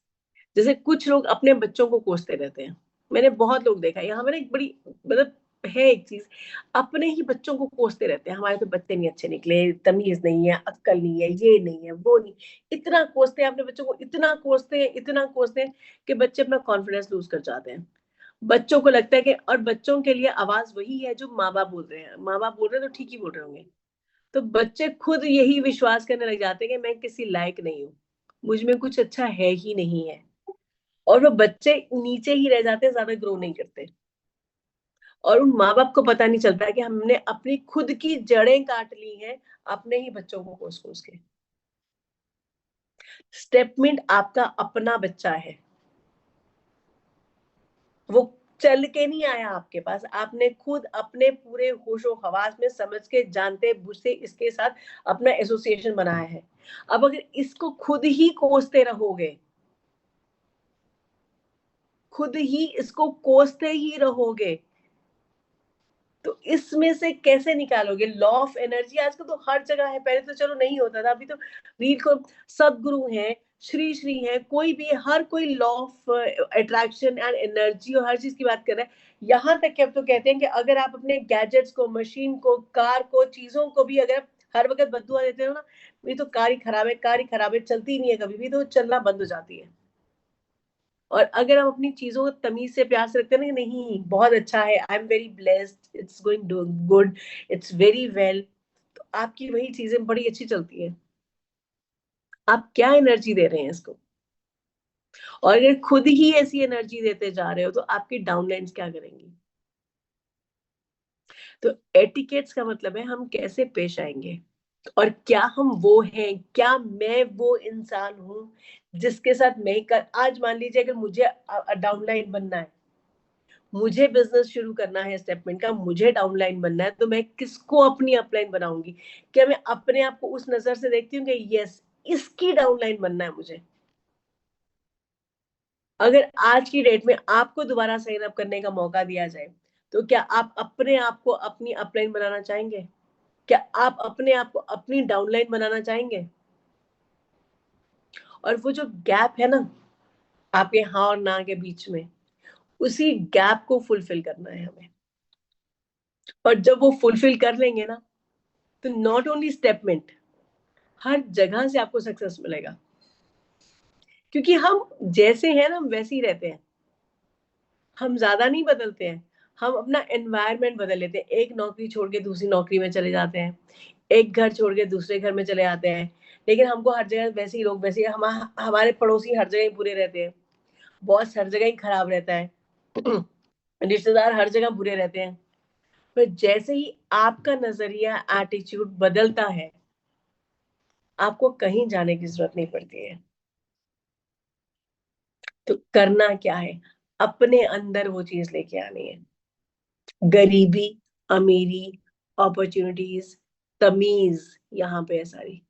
जैसे कुछ लोग अपने बच्चों को कोसते रहते हैं, मैंने बहुत लोग देखा है। यहाँ मैंने एक बड़ी मतलब है एक चीज, अपने ही बच्चों को कोसते रहते हैं, हमारे तो बच्चे नहीं अच्छे निकले, तमीज नहीं है, अक्ल नहीं है, ये नहीं है, वो नहीं। इतना कोसते हैं अपने बच्चों को, इतना कोसते हैं, इतना कोसते हैं कि बच्चे अपना कॉन्फिडेंस लूज कर जाते हैं। बच्चों को लगता है कि, और बच्चों के लिए आवाज वही है जो माँ बाप बोल रहे हैं, माँ बाप बोल रहे हैं तो ठीक ही बोल रहे होंगे। तो बच्चे खुद यही विश्वास करने लग जाते हैं कि मैं किसी लायक नहीं हूँ, मुझ में कुछ अच्छा है ही नहीं है, और वो बच्चे नीचे ही रह जाते हैं, ज्यादा ग्रो नहीं करते। और उन माँ बाप को पता नहीं चलता है कि हमने अपनी खुद की जड़ें काट ली हैं अपने ही बच्चों को कोस कोस के। स्टेपमिंट आपका अपना बच्चा है, वो चल के नहीं आया आपके पास, आपने खुद अपने पूरे होशो हवास में समझ के जानते बुझते इसके साथ अपना एसोसिएशन बनाया है। अब अगर इसको खुद ही कोसते रहोगे, खुद ही इसको कोसते ही रहोगे, तो इसमें से कैसे निकालोगे? लॉ ऑफ एनर्जी आजकल तो हर जगह है, पहले तो चलो नहीं होता था, अभी तो रील को सदगुरु हैं, श्री श्री हैं, कोई भी, हर कोई law of attraction and energy और हर चीज की बात कर रहा है। यहाँ तक कि अब तो कहते हैं कि अगर आप अपने गैजेट्स को, मशीन को, कार को, चीजों को भी अगर हर वक्त बददुआ देते हो ना, ये तो कार ही खराब है, कार ही खराब है, चलती ही नहीं है कभी भी, तो चलना बंद हो जाती है। और अगर हम अपनी चीजों को तमीज से प्यार से रखते हैं ना, नहीं बहुत अच्छा है, I am very blessed, it's going good, it's very well, तो आपकी वही चीजें बड़ी अच्छी चलती है। आप क्या एनर्जी दे रहे हैं इसको? और अगर खुद ही ऐसी एनर्जी देते जा रहे हो तो आपकी डाउनलाइंस क्या करेंगी? तो एटिकेट्स का मतलब है हम कैसे पेश आएंगे, और क्या हम वो हैं, क्या मैं वो इंसान हूं जिसके साथ मैं कर। आज मान लीजिए अगर मुझे डाउनलाइन बनना है, मुझे बिजनेस शुरू करना है स्टेपमेंट का, मुझे डाउनलाइन बनना है, तो मैं किसको अपनी अपलाइन बनाऊंगी? क्या मैं अपने आप को उस नजर से देखती हूँ कि यस इसकी डाउनलाइन बनना है मुझे? अगर आज की डेट में आपको दोबारा साइन अप करने का मौका दिया जाए, तो क्या आप अपने आप को अपनी अपलाइन बनाना चाहेंगे? क्या आप अपने आप को अपनी डाउनलाइन बनाना चाहेंगे? और वो जो गैप है ना आपके हाँ और ना के बीच में, उसी गैप को फुलफिल करना है हमें। और जब वो फुलफिल कर लेंगे ना, तो नॉट ओनली स्टेपमेंट, हर जगह से आपको सक्सेस मिलेगा। क्योंकि हम जैसे हैं ना, हम वैसे ही रहते हैं, हम ज्यादा नहीं बदलते हैं। हम अपना एनवायरनमेंट बदल लेते हैं, एक नौकरी छोड़ के दूसरी नौकरी में चले जाते हैं, एक घर छोड़ के दूसरे घर में चले आते हैं, लेकिन हमको हर जगह वैसे ही लोग, वैसे ही हमारे पड़ोसी हर जगह ही बुरे रहते हैं, बॉस हर जगह ही खराब रहता है, रिश्तेदार हर जगह बुरे रहते हैं। पर जैसे ही आपका नजरिया, एटीट्यूड बदलता है, आपको कहीं जाने की जरूरत नहीं पड़ती है। तो करना क्या है? अपने अंदर वो चीज लेके आनी है। गरीबी, अमीरी, अपॉर्चुनिटीज, तमीज यहाँ पे है सारी।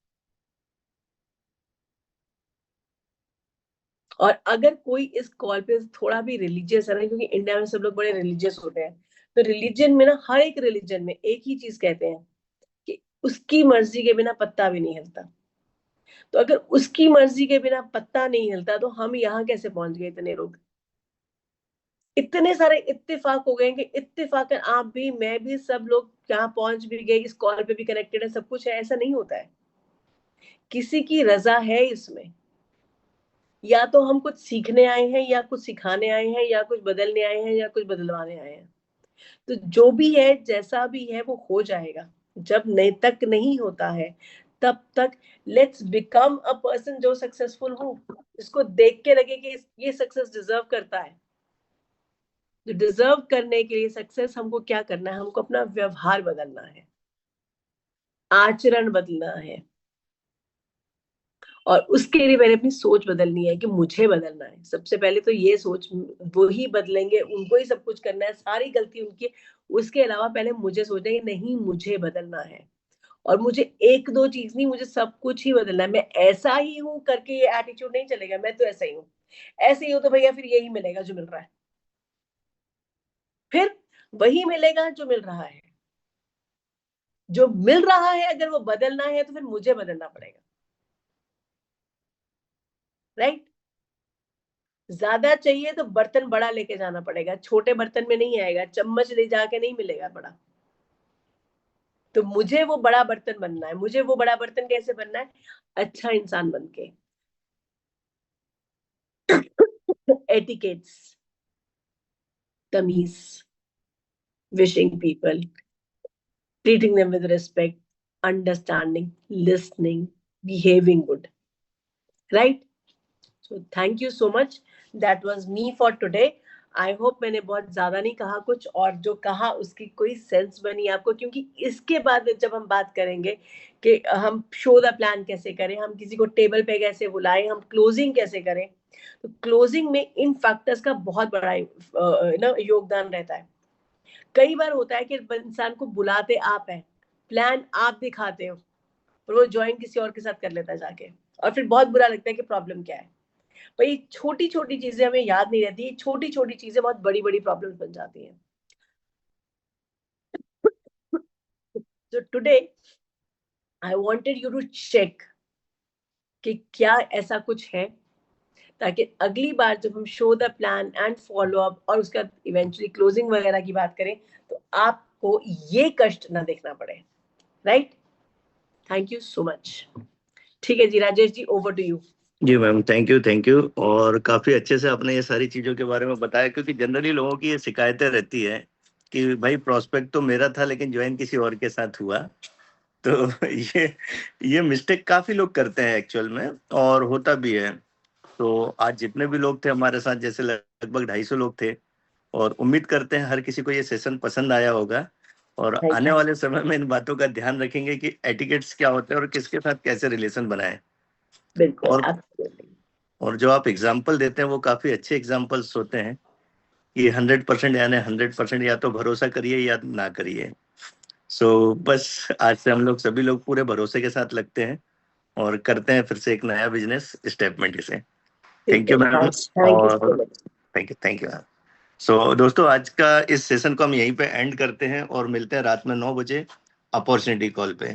और अगर कोई इस कॉल पे थोड़ा भी रिलीजियस है ना, क्योंकि इंडिया में सब लोग बड़े रिलीजियस होते हैं, तो रिलीजन में ना, हर एक रिलीजन में एक ही चीज कहते हैं कि उसकी मर्जी के बिना पत्ता भी नहीं हिलता। तो अगर उसकी मर्जी के बिना पत्ता नहीं हिलता तो हम यहाँ कैसे पहुंच गए इतने लोग? इतने सारे इत्तेफाक हो गए कि इत्तेफाकन आप भी, मैं भी, सब लोग यहाँ पहुंच भी गए, इस कॉल पे भी कनेक्टेड है, सब कुछ है। ऐसा नहीं होता है, किसी की रजा है इसमें। या तो हम कुछ सीखने आए हैं, या कुछ सिखाने आए हैं, या कुछ बदलने आए हैं, या कुछ बदलवाने आए हैं। तो जो भी है, जैसा भी है, वो हो जाएगा। जब नहीं तक नहीं होता है तब तक लेट्स बिकम अ पर्सन जो सक्सेसफुल हो, इसको देख के लगे कि ये सक्सेस डिजर्व करता है। जो डिजर्व करने के लिए सक्सेस हमको क्या करना है? हमको अपना व्यवहार बदलना है, आचरण बदलना है। और उसके लिए मैंने अपनी सोच बदलनी है कि मुझे बदलना है। सबसे पहले तो ये सोच, वो ही बदलेंगे, उनको ही सब कुछ करना है, सारी गलती उनकी। उसके अलावा पहले मुझे सोचना है कि नहीं, मुझे बदलना है। और मुझे एक दो चीज नहीं, मुझे सब कुछ ही बदलना है। मैं ऐसा ही हूं करके ये एटीट्यूड नहीं चलेगा, मैं तो ऐसा ही हूँ, ऐसे ही हूं तो भैया फिर यही मिलेगा जो मिल रहा है, फिर वही मिलेगा जो मिल रहा है। जो मिल रहा है अगर वो बदलना है तो फिर मुझे बदलना पड़ेगा, राइट? ज्यादा चाहिए तो बर्तन बड़ा लेके जाना पड़ेगा, छोटे बर्तन में नहीं आएगा, चम्मच ले जाके नहीं मिलेगा बड़ा। तो मुझे वो बड़ा बर्तन बनना है। मुझे वो बड़ा बर्तन कैसे बनना है? अच्छा इंसान बन के। एटिकेट्स, तमीज, wishing people, treating them with respect, understanding, listening, behaving good, right? So thank you so much. That was me for today. I hope मैंने बहुत ज्यादा नहीं कहा कुछ, और जो कहा उसकी कोई सेंस बनी आपको। क्योंकि इसके बाद जब हम बात करेंगे कि हम शो द प्लान कैसे करें, हम किसी को टेबल पे कैसे बुलाएं, हम क्लोजिंग कैसे करें, तो क्लोजिंग में इन फैक्टर्स का बहुत बड़ा योगदान रहता है। कई बार होता है कि इंसान को बुलाते आप हैं, प्लान आप दिखाते हो, और वो ज्वाइन किसी और के साथ कर लेता है जाके, और फिर बहुत बुरा लगता है कि प्रॉब्लम क्या है। भाई छोटी छोटी चीजें हमें याद नहीं रहती, छोटी छोटी चीजें बहुत बड़ी बड़ी प्रॉब्लम्स बन जाती हैं। So today I wanted you to check कि क्या ऐसा कुछ है, ताकि अगली बार जब हम show the plan and follow up और उसका इवेंचुअली क्लोजिंग वगैरह की बात करें तो आपको ये कष्ट ना देखना पड़े, right? Thank you so much. ठीक है जी, Rajesh ji, over to you. जी मैम, थैंक यू। और काफी अच्छे से आपने ये सारी चीजों के बारे में बताया, क्योंकि जनरली लोगों की ये शिकायतें रहती है कि भाई प्रोस्पेक्ट तो मेरा था लेकिन ज्वाइन किसी और के साथ हुआ। तो ये मिस्टेक काफी लोग करते हैं एक्चुअल में, और होता भी है। तो आज जितने भी लोग थे हमारे साथ, जैसे लगभग 250 लोग थे, और उम्मीद करते हैं हर किसी को ये सेशन पसंद आया होगा। और आने वाले समय में इन बातों का ध्यान रखेंगे कि एटिकेट्स क्या होते हैं और किसके साथ कैसे रिलेशन बनाएं। बिल्कुल, और absolutely. और जो आप एग्जाम्पल देते हैं वो काफी अच्छे एग्जाम्पल्स होते हैं कि 100% यानी 100% या तो भरोसा करिए या ना करिए। सो बस आज से हम लोग सभी लोग पूरे भरोसे के साथ लगते हैं और करते हैं फिर से एक नया बिजनेस स्टेपमेंट से। Thank you ma'am. और थैंक यू मैम। सो दोस्तों, आज का इस सेशन को हम यहीं पे एंड करते हैं और मिलते हैं रात में 9 बजे अपॉर्चुनिटी कॉल पे।